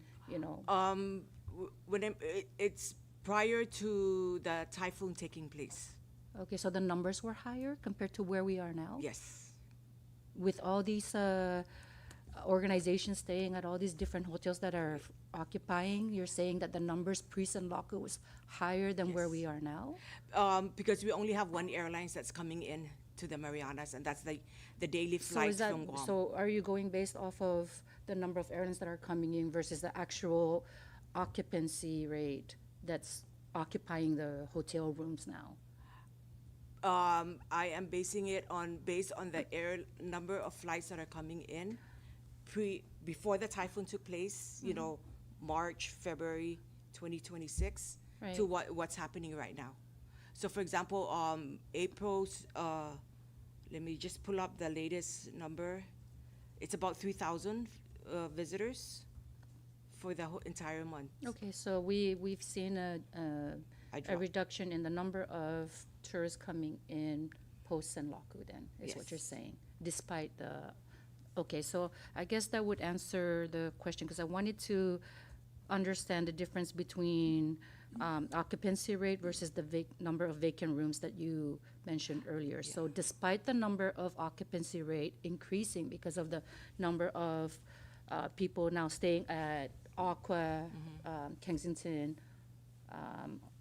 It's prior to the typhoon taking place. Okay, so the numbers were higher compared to where we are now? Yes. With all these organizations staying at all these different hotels that are occupying, you're saying that the numbers pre-Senlaco was higher than where Yes. we are now? Because we only have one airline that's coming in to the Marianas, and that's the daily So flight is that, from Guam. so are you going based off of the number of airlines that are coming in versus the actual occupancy rate that's occupying the hotel rooms now? I am basing it based on the number of flights that are coming in before the typhoon took place, March, February 2026, Right. to what's happening right now. So for example, April's, let me just pull up the latest number. It's about 3,000 visitors for the entire month. Okay, so we've seen I a dropped. reduction in the number of tourists coming in post-Senlaco then, is what you're Yes. saying, despite the, okay, so I guess that would answer the question, because I wanted to understand the difference between occupancy rate versus the number of vacant rooms that you mentioned earlier. So despite the number of occupancy rate increasing because of the number of people now staying at Aqua, Kensington,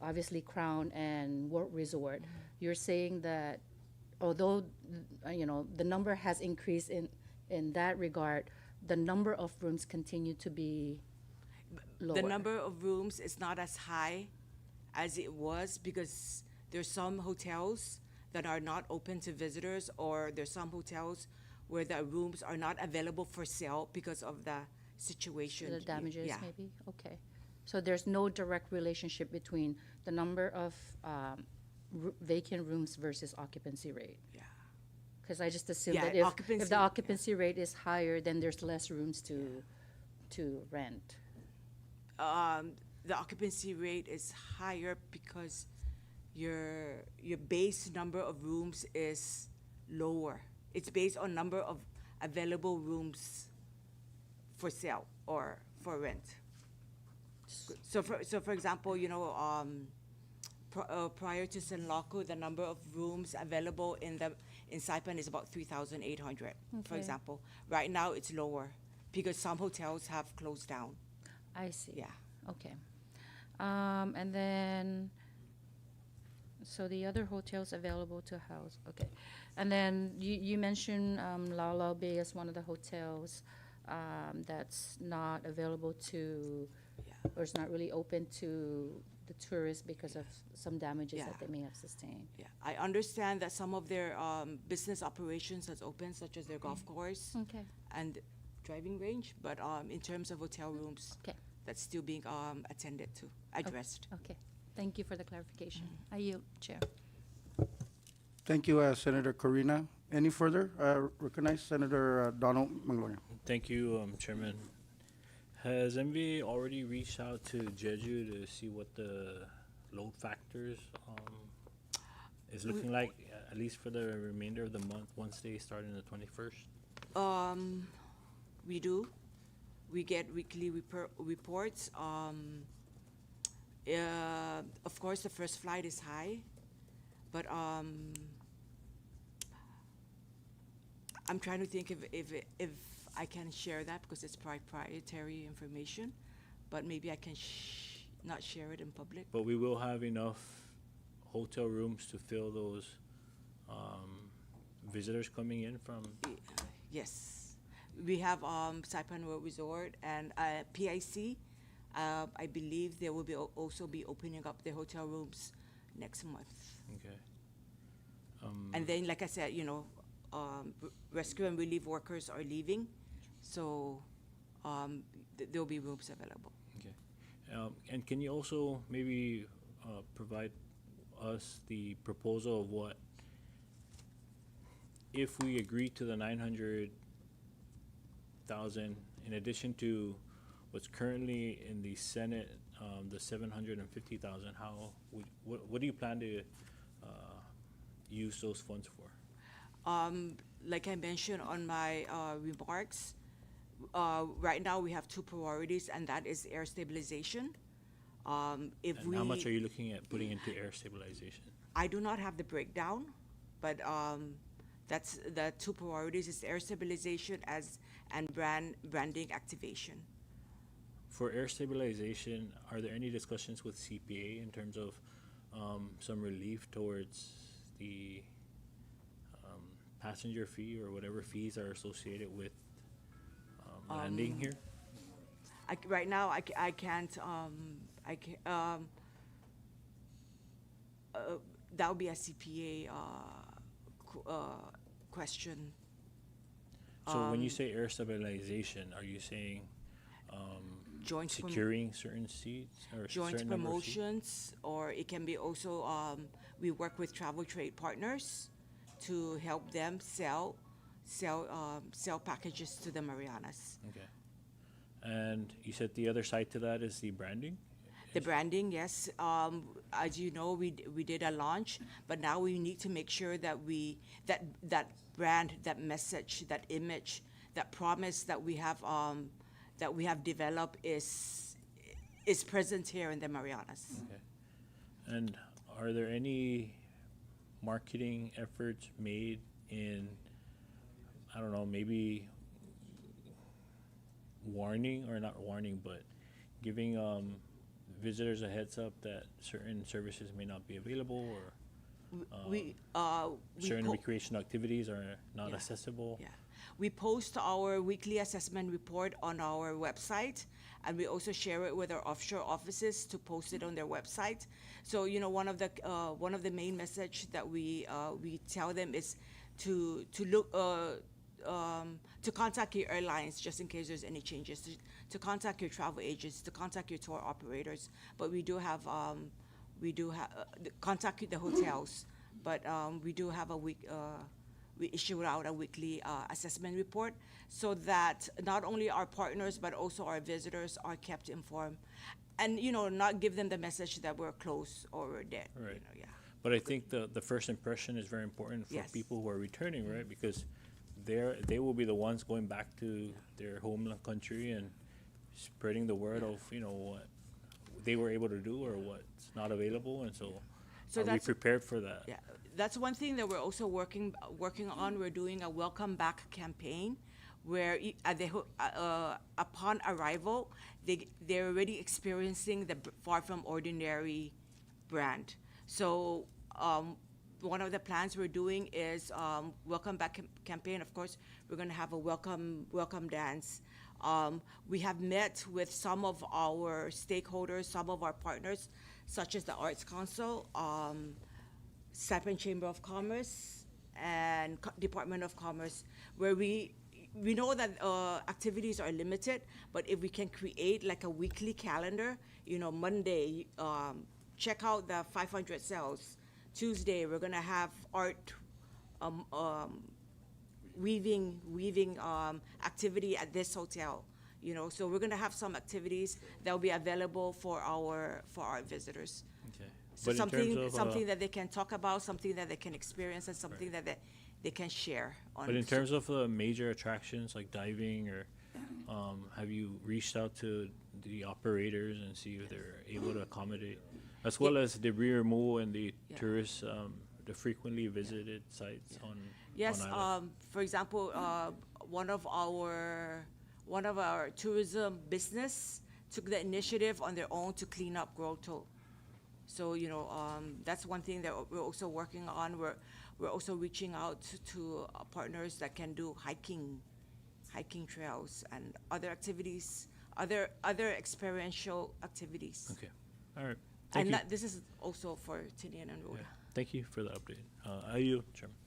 obviously Crown and Wart Resort, you're saying that although the number has increased in that regard, the number of rooms continue to be lower. The number of rooms is not as high as it was because there's some hotels that are not open to visitors, or there's some hotels where the rooms are not available for sale because of the situation. The damages, Yeah. maybe? Okay. So there's no direct relationship between the number of vacant rooms versus occupancy rate? Yeah. Because I just assumed Yeah, that if occupancy, the yeah. occupancy rate is higher, then there's less rooms to rent. The occupancy rate is higher because your base number of rooms is lower. It's based on number of available rooms for sale or for rent. So for example, prior to Senlaco, the number of rooms available in Saipan is about 3,800, for Okay. example. Right now, it's lower because some hotels have closed down. I see. Yeah. Okay. And then So the other hotels available to house, okay. And then you mentioned Lao Bay as one of the hotels that's not available to, or it's not really open to the tourists because of some damages that Yeah. they may have sustained. Yeah, I understand that some of their business operations has opened, such as their golf course Okay, and driving range, but in terms of hotel rooms, okay, that's still being attended to, addressed. okay. Thank you for the clarification. I yield, Chair. Thank you, Senator Corina. Any further? Recognize Senator Donald Manglonia. Thank you, Chairman. Has MVA already reached out to Jeju to see what the load factors is looking like, at least for the remainder of the month, once they start in the 21st? We do. We get weekly reports. Of course, the first flight is high, but I'm trying to think if I can share that because it's proprietary information, but maybe I can not share it in public. But we will have enough hotel rooms to fill those visitors coming in from, Yes, we have Saipan World Resort and PIC. I believe they will be also be opening up their hotel rooms next month. okay. And then, like I said, rescue and relief workers are leaving, so there'll be rooms available. Okay. And can you also maybe provide us the proposal of what, if we agree to the 900,000, in addition to what's currently in the Senate, the 750,000, what do you plan to use those funds for? Like I mentioned on my remarks, right now we have two priorities, and that is air stabilization. If And how much are you looking at putting into air stabilization? I do not have the breakdown, but that's the two priorities is air stabilization and branding activation. For air stabilization, are there any discussions with CPA in terms of some relief towards the passenger fee or whatever fees are associated with landing here? Right now, I can't. That would be a CPA question. So when you say air stabilization, are you saying Joint securing certain seats or joint certain number of seats? promotions, or it can be also we work with travel trade partners to help them sell packages to the Marianas. Okay. And you said the other side to that is the branding? The branding, yes. As you know, we did a launch, but now we need to make sure that that brand, that message, that image, that promise that we have developed is present here in the Marianas. Okay. And are there any marketing efforts made in, I don't know, maybe warning, or not warning, but giving visitors a heads up that certain services may not be available, or We certain po- recreational activities are not Yeah. accessible? Yeah. We post our weekly assessment report on our website, and we also share it with our offshore offices to post it on their website. So, one of the main message that we tell them is to look to contact your airlines just in case there's any changes, to contact your travel agents, to contact your tour operators. But we do have contact the hotels, but we do have we issue out a weekly assessment report so that not only our partners but also our visitors are kept informed, and not give them the message that we're closed or we're dead. Right. Yeah. But I think the first impression is very important for Yes. people who are returning, right? Because they will be the ones going back to their homeland country and spreading the word of what they were able to do or what's not available, and so So are we that's- prepared for that? Yeah, that's one thing that we're also working on. We're doing a welcome back campaign, where upon arrival, they're already experiencing the Far From Ordinary brand. So one of the plans we're doing is welcome back campaign. Of course, we're going to have a welcome dance. We have met with some of our stakeholders, some of our partners, such as the Arts Council, Saipan Chamber of Commerce, and Department of Commerce, where we know that activities are limited, but if we can create like a weekly calendar, Monday, check out the 500 cells. Tuesday, we're gonna have art, weaving activity at this hotel. So we're gonna have some activities that will be available for our visitors. Okay. So But in terms of, something that they can talk about, something that they can experience, and something that they can share on. But in terms of major attractions like diving, or have you reached out to the operators and see if they're able to accommodate, as well as debris removal and the tourists, the frequently visited sites on? Yes, on island? for example, one of our tourism business took the initiative on their own to clean up Grotto. So that's one thing that we're also working on. We're also reaching out to partners that can do hiking trails and other activities, other experiential activities. Okay, all right. Thank And you. this is also for Tinian and Rhoda. Yeah. Thank you for the update. I yield, Chairman.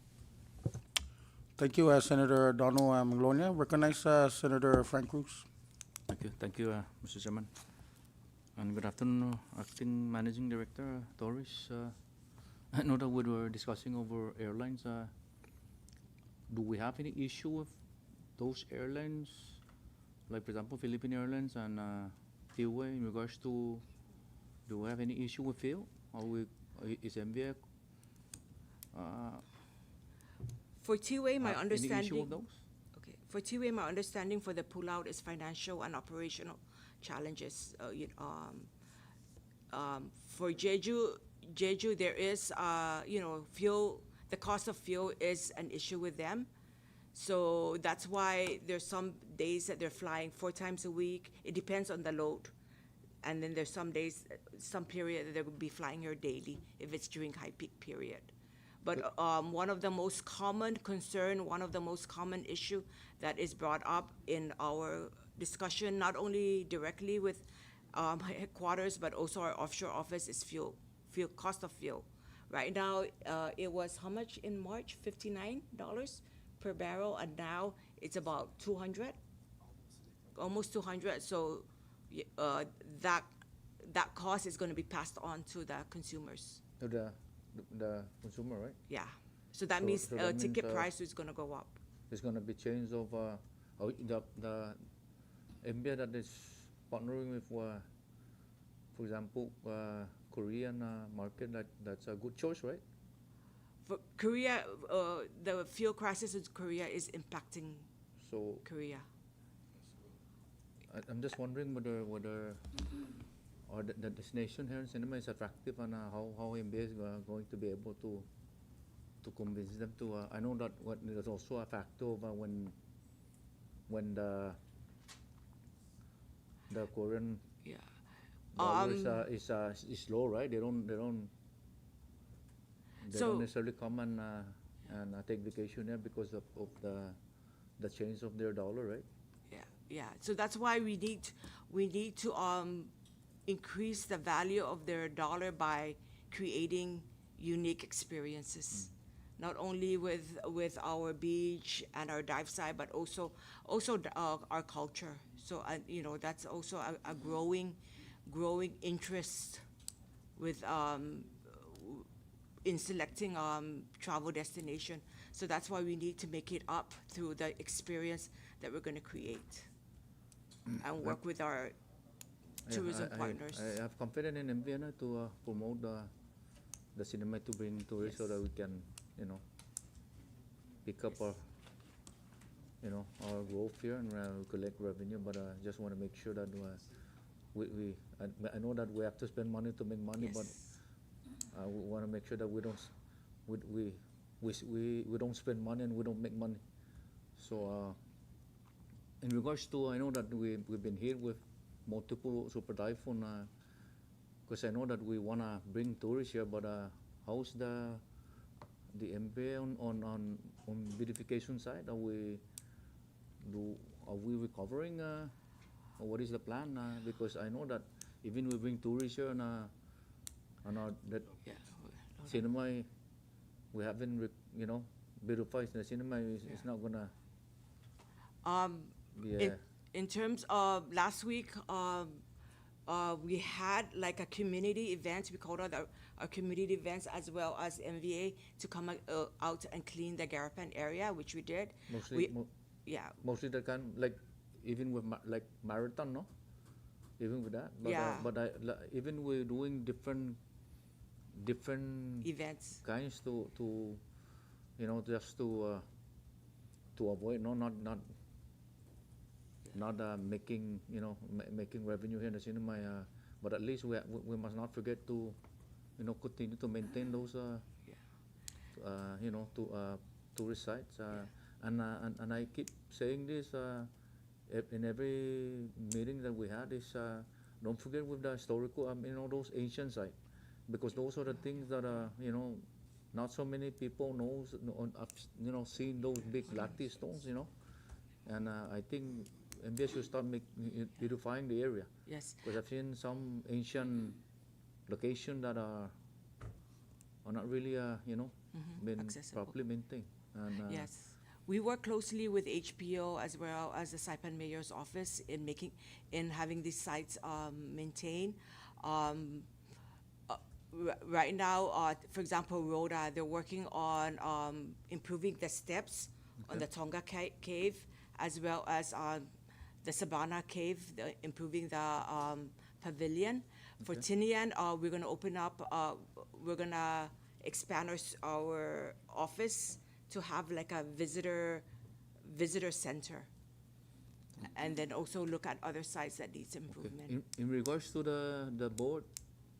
Thank you, Senator Dono Maglonia. Recognize Senator Frank Cruz. Thank you, Mr. Chairman. And good afternoon, Acting Managing Director Doris. I know that we were discussing over airlines. Do we have any issue with those airlines, like for example Philippine Airlines and Philway, in regards to, do we have any issue with Phil? Or is MVA For T-Way, my have any issue understanding. with those? Okay. For T-Way, my understanding for the pullout is financial and operational challenges. For Jeju, there is, fuel. The cost of fuel is an issue with them. So that's why there's some days that they're flying 4 times a week. It depends on the load. And then there's some days, some period that they will be flying here daily if it's during high peak period. But one of the most common concern, one of the most common issue that is brought up in our discussion, not only directly with headquarters, but also our offshore office, is fuel, cost of fuel. Right now, it was how much in March? $59 per barrel, and now it's about 200, almost 200. So that cost is going to be passed on to the consumers. To the consumer, right? Yeah. So that means so that ticket means, price is going to go up. There's going to be change of the MBA that is partnering with, for example, Korean market. That's a good choice, right? For Korea, the fuel crisis in Korea is impacting So Korea. I'm just wondering whether or the destination here in cinema is attractive, and how MBA is going to be able to convince them to. I know that there's also a factor of when the Korean Yeah. dollar is low, right? They don't So- necessarily come and take vacation here because of the change of their dollar, right? Yeah. So that's why we need to increase the value of their dollar by creating unique experiences, not only with our beach and our dive site, but also our culture. So that's also a growing interest with in selecting travel destination. So that's why we need to make it up through the experience that we're going to create and work with our tourism partners. I have confidence in MVNA to promote the cinema, to bring tourists, so that we can, pick up our growth here and collect revenue. But I just want to make sure that I know that we have to spend money to make money, but Yes. we want to make sure that we don't spend money and we don't make money. So in regards to, I know that we've been hit with multiple super typhoon, because I know that we want to bring tourists here, but how's the MBA on beautification side? Are we recovering? Or what is the plan? Because I know that even we bring tourists here and that cinema, we haven't beautified the cinema is not gonna. Yeah. In terms of last week, we had like a community event. We called out our community events as well as MVA to come out and clean the Garapan area, which we did. Mostly, Yeah. mostly the kind like even with like marathon, no? Even with that, but Yeah. even we're doing different Events. kinds to just to avoid not making making revenue here in the cinema, but at least we must not forget to continue to maintain those tourist sites, and I keep saying this in every meeting that we had is don't forget with the historical those ancient sites, because those are the things that not so many people knows seen those big latte stones, and I think MBS should start beautifying the area, Yes. because I've seen some ancient locations that are not really been Accessible. properly maintained, and Yes. We work closely with HPO as well as the Saipan Mayor's office in having these sites maintained. Right now, for example, Rhoda, they're working on improving the steps on the Tonga Cave, as well as the Sabana Cave, improving the pavilion. For Tinian, we're going to open up, we're going to expand our office to have like a visitor center, and then also look at other sites that needs improvement. in regards to the board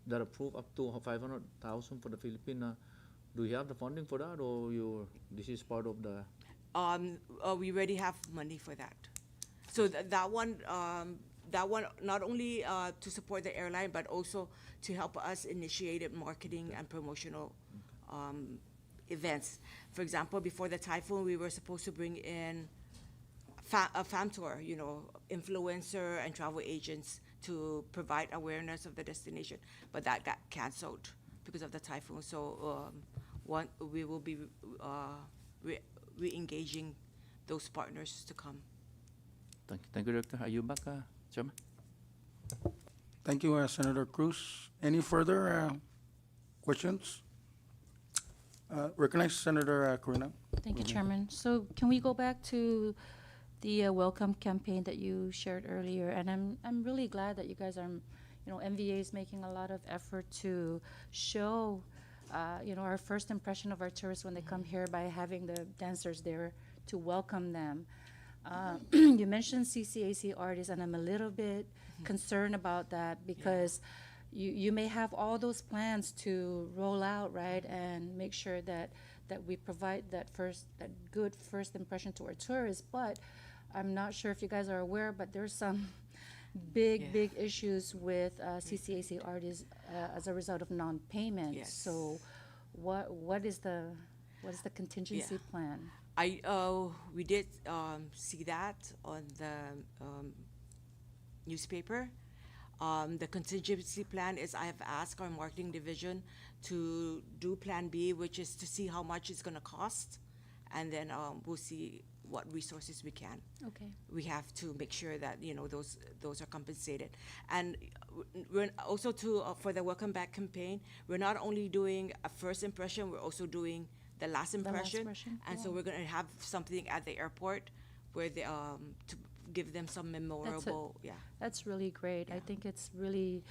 that approved up to 500,000 for the Philippines, do you have the funding for that, or this is part of the? We already have money for that. So that one not only to support the airline, but also to help us initiate marketing and promotional events. For example, before the typhoon, we were supposed to bring in a fam tour, influencer and travel agents to provide awareness of the destination, but that got canceled because of the typhoon. So we will be re-engaging those partners to come. Thank you, Director. Are you back, Chairman? Thank you, Senator Cruz. Any further questions? Recognize Senator Corina. Thank you, Chairman. So can we go back to the welcome campaign that you shared earlier? And I'm really glad that you guys are, MVA is making a lot of effort to show, our first impression of our tourists when they come here by having the dancers there to welcome them. You mentioned CCAC artists, and I'm a little bit concerned about that because you may have all those plans to roll out, right, and make sure that we provide that good first impression to our tourists. But I'm not sure if you guys are aware, but there's some big issues with CCAC artists as a result of non-payment. Yes. So what is the contingency plan? We did see that on the newspaper. The contingency plan is I have asked our marketing division to do Plan B, which is to see how much it's going to cost, and then we'll see what resources we can. Okay. We have to make sure that those are compensated, and we're also for the Welcome Back campaign. We're not only doing a first impression, we're also doing the last impression, and so we're going to have something at the airport where they to give them some memorable. That's really great. I think it's really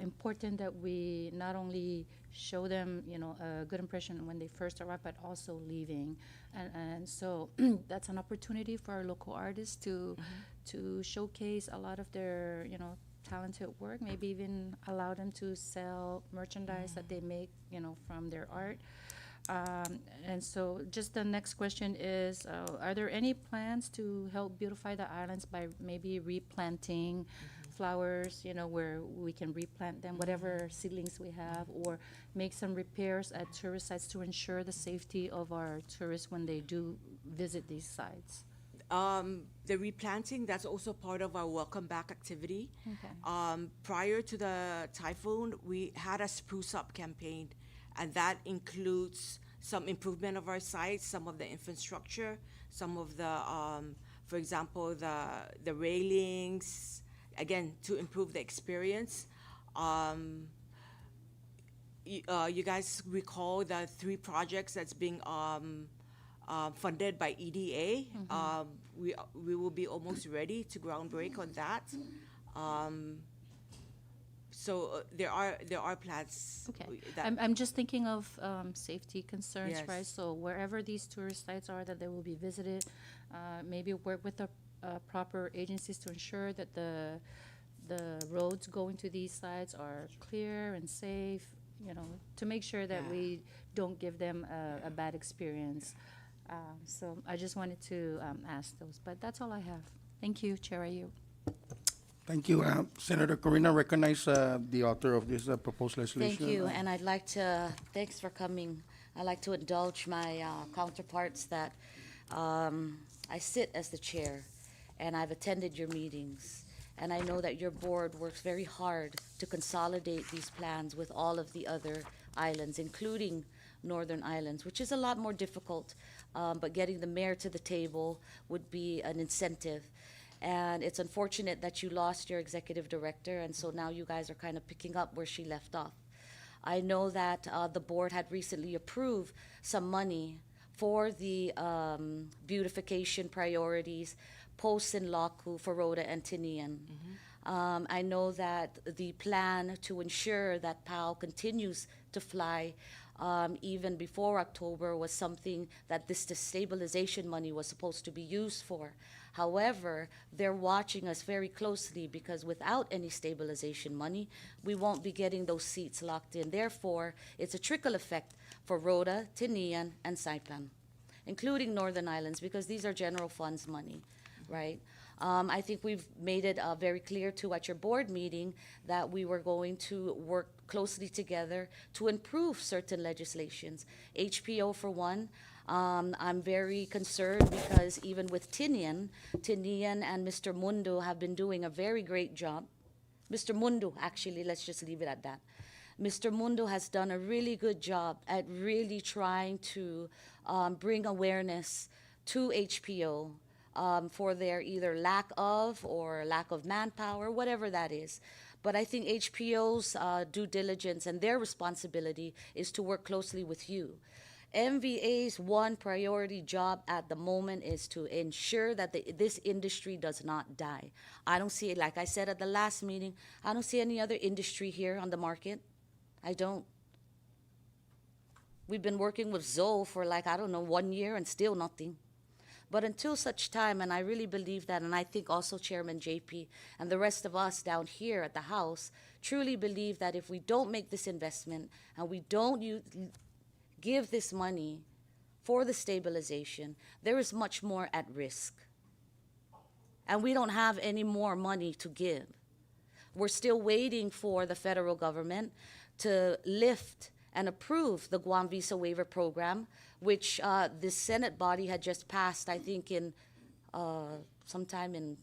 important that we not only show them, a good impression when they first arrive, but also leaving. And so that's an opportunity for our local artists to showcase a lot of their, talented work, maybe even allow them to sell merchandise that they make, from their art. And so just the next question is, are there any plans to help beautify the islands by maybe replanting flowers, you know, where we can replant them, whatever seedlings we have, or make some repairs at tourist sites to ensure the safety of our tourists when they do visit these sites? The replanting, that's also part of our welcome back activity. Okay. Prior to the typhoon, we had a spruce up campaign, and that includes some improvement of our sites, some of the infrastructure, some of the, for example, the railings, again, to improve the experience. You guys recall the 3 projects that's being funded by EDA. We will be almost ready to groundbreak on that. So there are plans. Okay. That, I'm just thinking of safety concerns, Yes. right? So wherever these tourist sites are that they will be visited, maybe work with the proper agencies to ensure that the roads going to these sites are clear and safe, you know, to make sure that Yeah. we don't give them a bad experience. So I just wanted to ask those, but that's all I have. Thank you, Chair Ayu. Thank you. Senator Corina, recognize the author of this proposed legislation. Thank you, and I'd like to, thanks for coming. I'd like to indulge my counterparts that I sit as the chair, and I've attended your meetings, and I know that your board works very hard to consolidate these plans with all of the other islands, including Northern Islands, which is a lot more difficult, but getting the mayor to the table would be an incentive. And it's unfortunate that you lost your executive director, and so now you guys are kind of picking up where she left off. I know that the board had recently approved some money for the beautification priorities post in Laku for Rhoda and Tinian. I know that the plan to ensure that POW continues to fly even before October was something that this stabilization money was supposed to be used for. However, they're watching us very closely because without any stabilization money, we won't be getting those seats locked in. Therefore, it's a trickle effect for Rhoda, Tinian, and Saipan, including Northern Islands, because these are general funds money, right? I think we've made it very clear too at your board meeting that we were going to work closely together to improve certain legislations. HPO for one, I'm very concerned because even with Tinian and Mr. Mundo have been doing a very great job. Mr. Mundo, actually, let's just leave it at that. Mr. Mundo has done a really good job at really trying to bring awareness to HPO for their either lack of or lack of manpower, whatever that is. But I think HPO's due diligence and their responsibility is to work closely with you. MVA's one priority job at the moment is to ensure that this industry does not die. I don't see it, like I said at the last meeting, I don't see any other industry here on the market. I don't. We've been working with Zoe for like, I don't know, 1 year and still nothing. But until such time, and I really believe that, and I think also Chairman JP and the rest of us down here at the House truly believe that if we don't make this investment and we don't give this money for the stabilization, there is much more at risk. And we don't have any more money to give. We're still waiting for the federal government to lift and approve the Guam Visa Waiver Program, which the Senate body had just passed, I think, in sometime in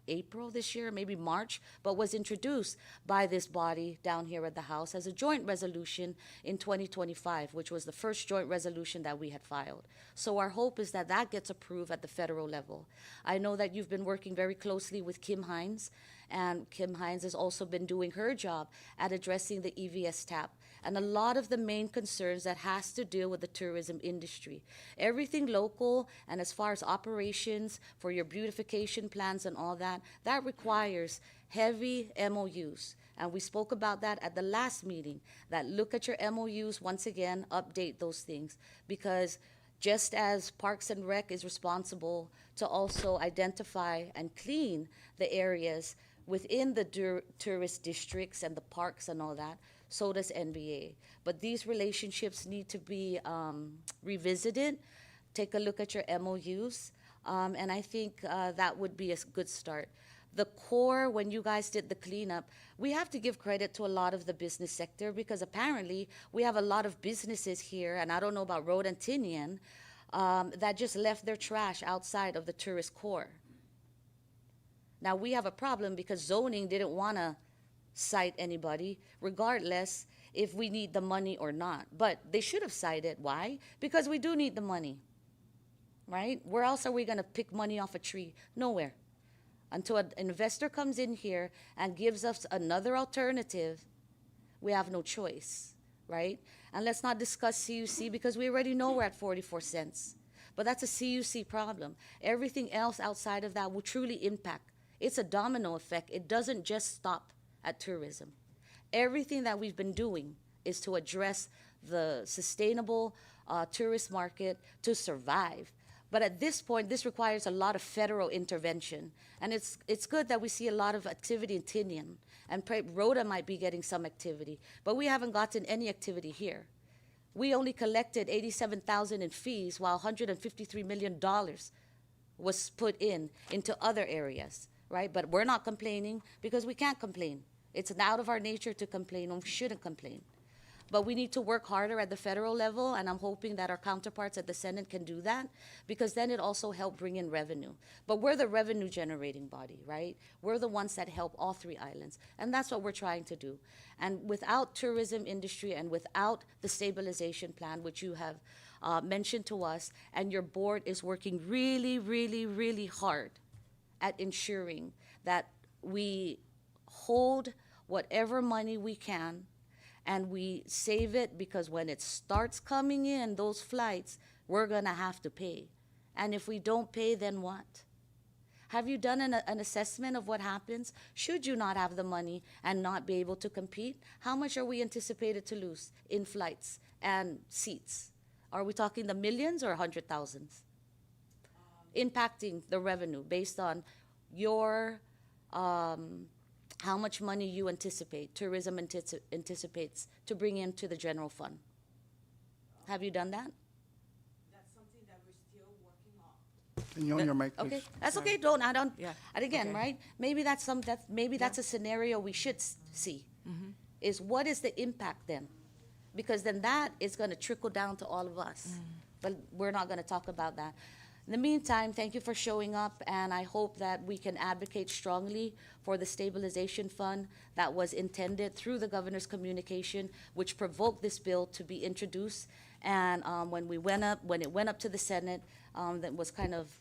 April this year, maybe March, but was introduced by this body down here at the House as a joint resolution in 2025, which was the first joint resolution that we had filed. So our hope is that that gets approved at the federal level. I know that you've been working very closely with Kim Hines, and Kim Hines has also been doing her job at addressing the EVS TAP and a lot of the main concerns that has to deal with the tourism industry. Everything local and as far as operations for your beautification plans and all that, that requires heavy MOUs. And we spoke about that at the last meeting, that look at your MOUs once again, update those things. Because just as Parks and Rec is responsible to also identify and clean the areas within the tourist districts and the parks and all that, so does NBA. But these relationships need to be revisited. Take a look at your MOUs, and I think that would be a good start. the core, when you guys did the cleanup, we have to give credit to a lot of the business sector, because apparently we have a lot of businesses here, and I don't know about Road and Tinian, that just left their trash outside of the tourist core. Now, we have a problem because zoning didn't want to cite anybody, regardless if we need the money or not. But they should have cited. Why? Because we do need the money, right? Where else are we going to pick money off a tree? Nowhere. Until an investor comes in here and gives us another alternative, we have no choice, right? And let's not discuss CUC, because we already know we're at 44 cents. But that's a CUC problem. Everything else outside of that will truly impact. It's a domino effect. It doesn't just stop at tourism. Everything that we've been doing is to address the sustainable tourist market to survive. But at this point, this requires a lot of federal intervention. And it's good that we see a lot of activity in Tinian. And Rhoda might be getting some activity. But we haven't gotten any activity here. We only collected $87,000 in fees, while $153 million was put into other areas, right? But we're not complaining because we can't complain. It's out of our nature to complain, and we shouldn't complain. But we need to work harder at the federal level, and I'm hoping that our counterparts at the Senate can do that, because then it also helps bring in revenue. But we're the revenue generating body, right? We're the ones that help all three islands, and that's what we're trying to do. And without tourism industry and without the stabilization plan, which you have mentioned to us, and your board is working really, really, really hard at ensuring that we hold whatever money we can and we save it, because when it starts coming in, those flights, we're going to have to pay. And if we don't pay, then what? Have you done an assessment of what happens should you not have the money and not be able to compete? How much are we anticipated to lose in flights and seats? Are we talking the millions or hundred thousands? Impacting the revenue based on your how much money you anticipate, tourism anticipates to bring into the general fund. Have you done that? That's something that we're still working on. Can you on your mic, please? Okay, that's okay. Yeah. And again, Okay. right? Maybe that's a scenario we should see. Is what is the impact then? Because then that is going to trickle down to all of us. But we're not going to talk about that. In the meantime, thank you for showing up, and I hope that we can advocate strongly for the stabilization fund that was intended through the governor's communication, which provoked this bill to be introduced. And when it went up to the Senate, that was kind of,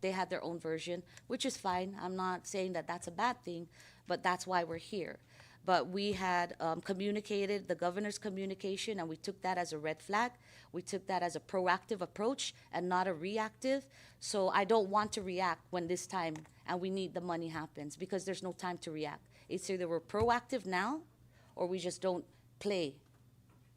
they had their own version, which is fine. I'm not saying that that's a bad thing, but that's why we're here. But we had communicated the governor's communication, and we took that as a red flag. We took that as a proactive approach and not a reactive. So I don't want to react when this time and we need the money happens, because there's no time to react. It's either we're proactive now or we just don't play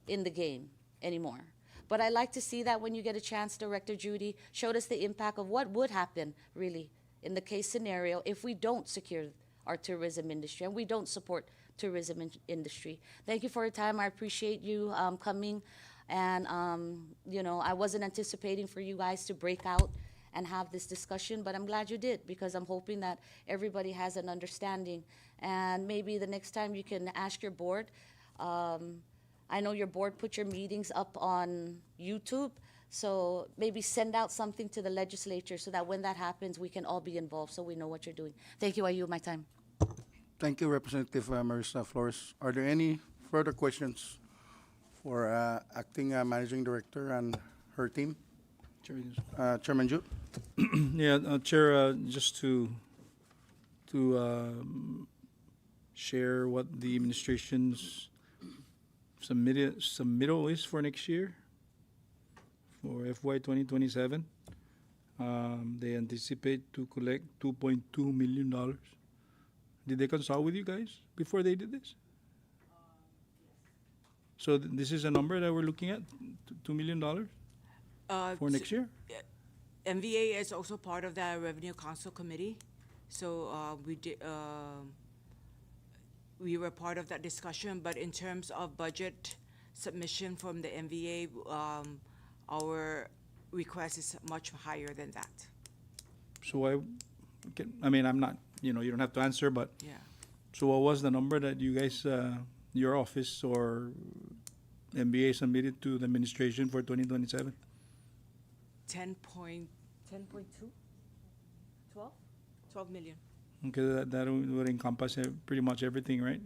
in the game anymore. But I like to see that when you get a chance, Director Judy showed us the impact of what would happen really in the case scenario if we don't secure our tourism industry and we don't support tourism industry. Thank you for your time. I appreciate you coming. And, I wasn't anticipating for you guys to break out and have this discussion, but I'm glad you did, because I'm hoping that everybody has an understanding. And maybe the next time you can ask your board. I know your board put your meetings up on YouTube, so maybe send out something to the legislature so that when that happens, we can all be involved so we know what you're doing. Thank you. I yield my time. Thank you, Representative Marisa Flores. Are there any further questions for Acting Managing Director and her team? Chairman Jude? Yeah, Chair, just to share what the administration's submittal is for next year, for FY 2027. They anticipate to collect $2.2 million. Did they consult with you guys before they did this? So this is a number that we're looking at, $2 million for next year? MVA is also part of the Revenue Council Committee, so we were part of that discussion. But in terms of budget submission from the MVA, our request is much higher than that. So I'm not, you know, you don't have to answer, but Yeah. so what was the number that you guys, your office or MBA submitted to the administration for 2027? 10.2? 12 million. Okay, that would encompass pretty much everything, right?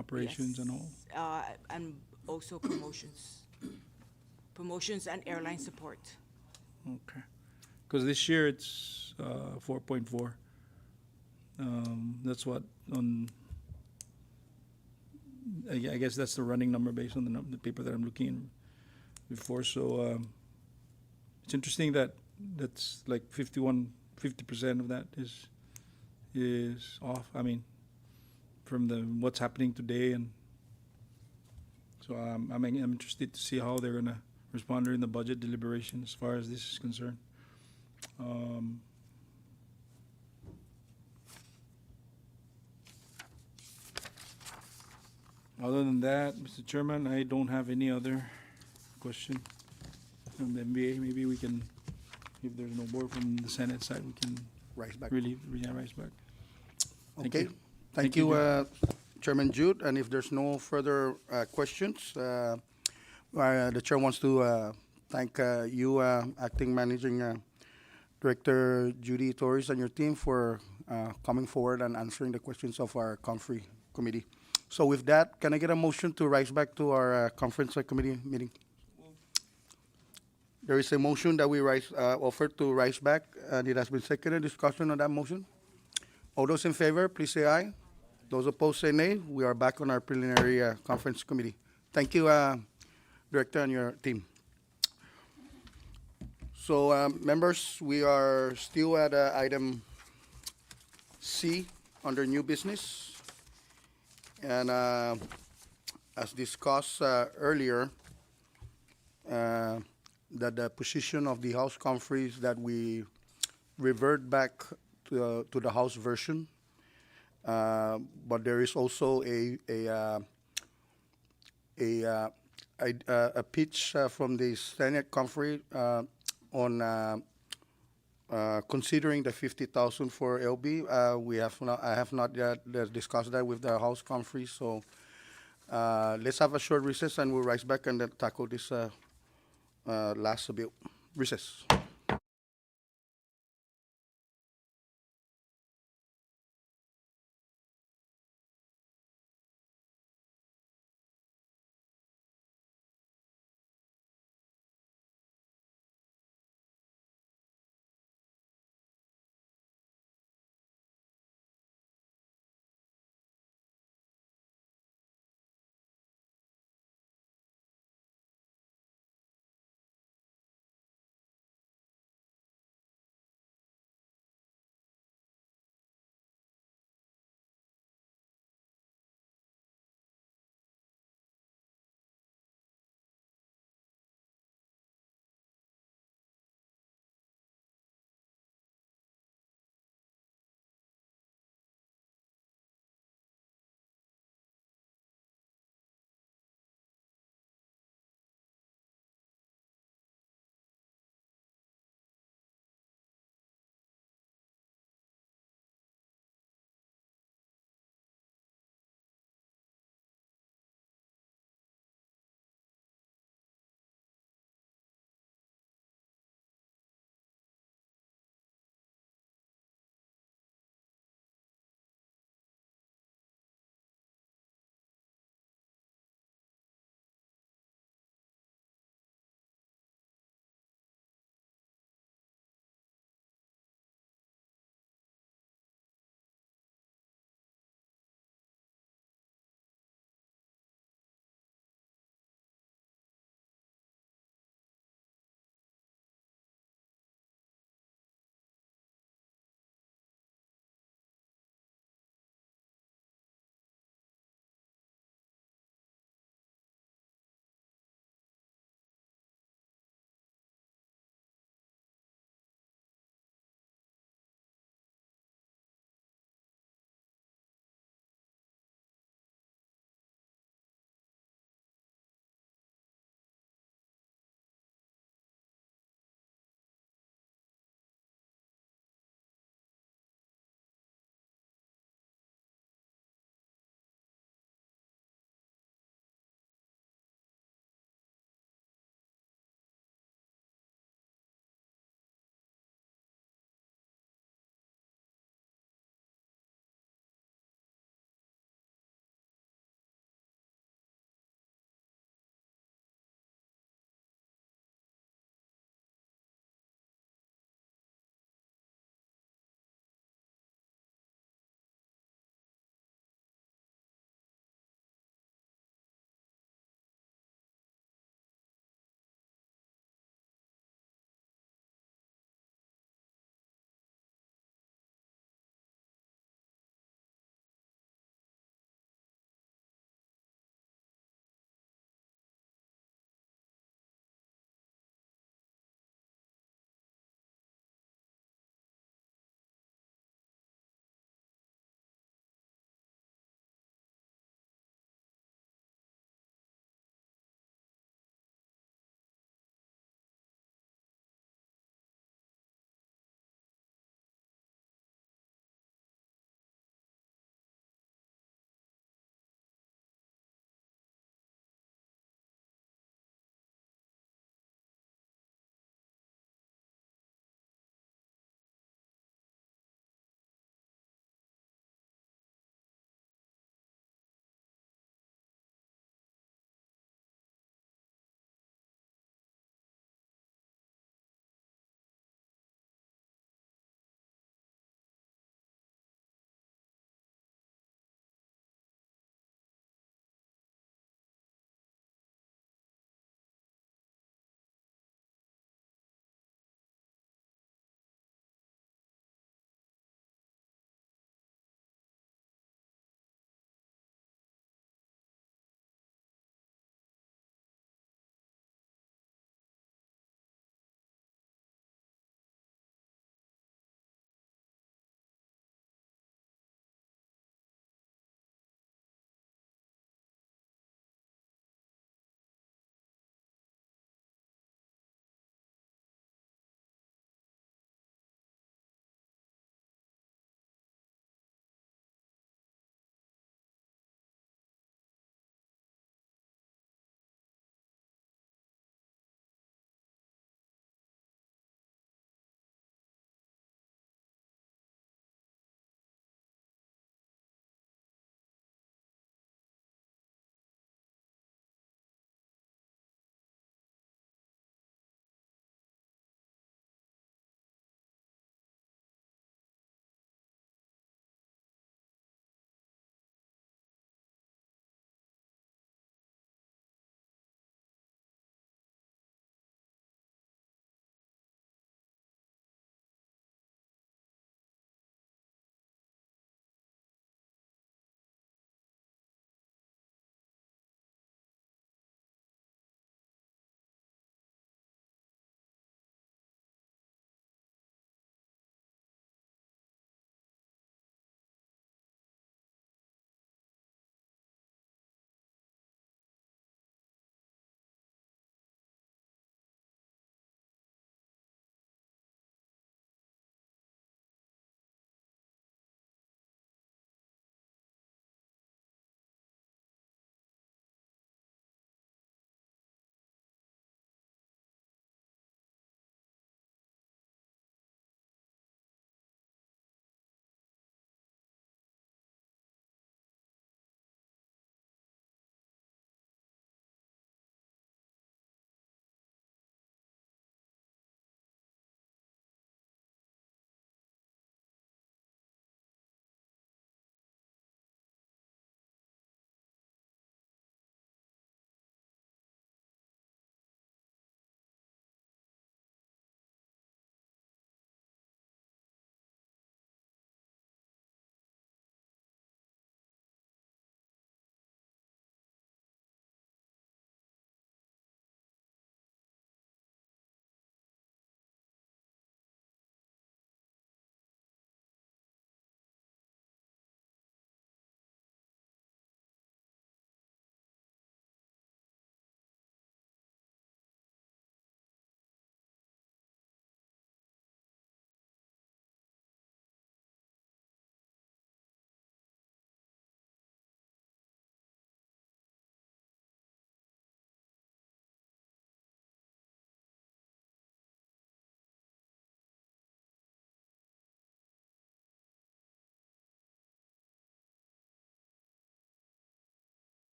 Operations and all. And also promotions. Promotions and airline support. Okay. Because this year it's 4.4. That's what on. I guess that's the running number based on the paper that I'm looking in before. So it's interesting that that's like 50% of that is off. I mean, from the what's happening today, and so I'm interested to see how they're gonna respond during the budget deliberation as far as this is concerned. Other than that, Mr. Chairman, I don't have any other question from the MBA. Maybe we can, if there's no more from the Senate side, we can Rise back. really rise back. Thank Okay. you. Thank you, Chairman Jude. And if there's no further questions, the chair wants to thank you, Acting Managing Director Judy Torres, and your team for coming forward and answering the questions of our conference committee. So with that, can I get a motion to rise back to our conference committee meeting? There is a motion that we offer to rise back, and it has been seconded. Discussion on that motion? All those in favor, please say aye. Those opposed, say nay. We are back on our preliminary conference committee. Thank you, Director, and your team. So, members, we are still at item C under new business. And as discussed earlier, that the position of the House conference that we revert back to the House version, but there is also a pitch from the Senate conference on considering the 50,000 for LB. I have not yet discussed that with the House conference. So let's have a short recess, and we'll rise back and then tackle this last bill. Recess.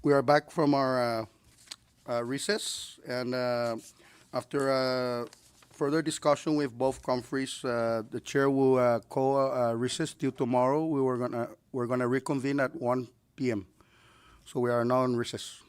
We are back from our recess, and after further discussion with both conferees, the chair will call recess till tomorrow. We're gonna reconvene at 1 p.m. So we are now in recess.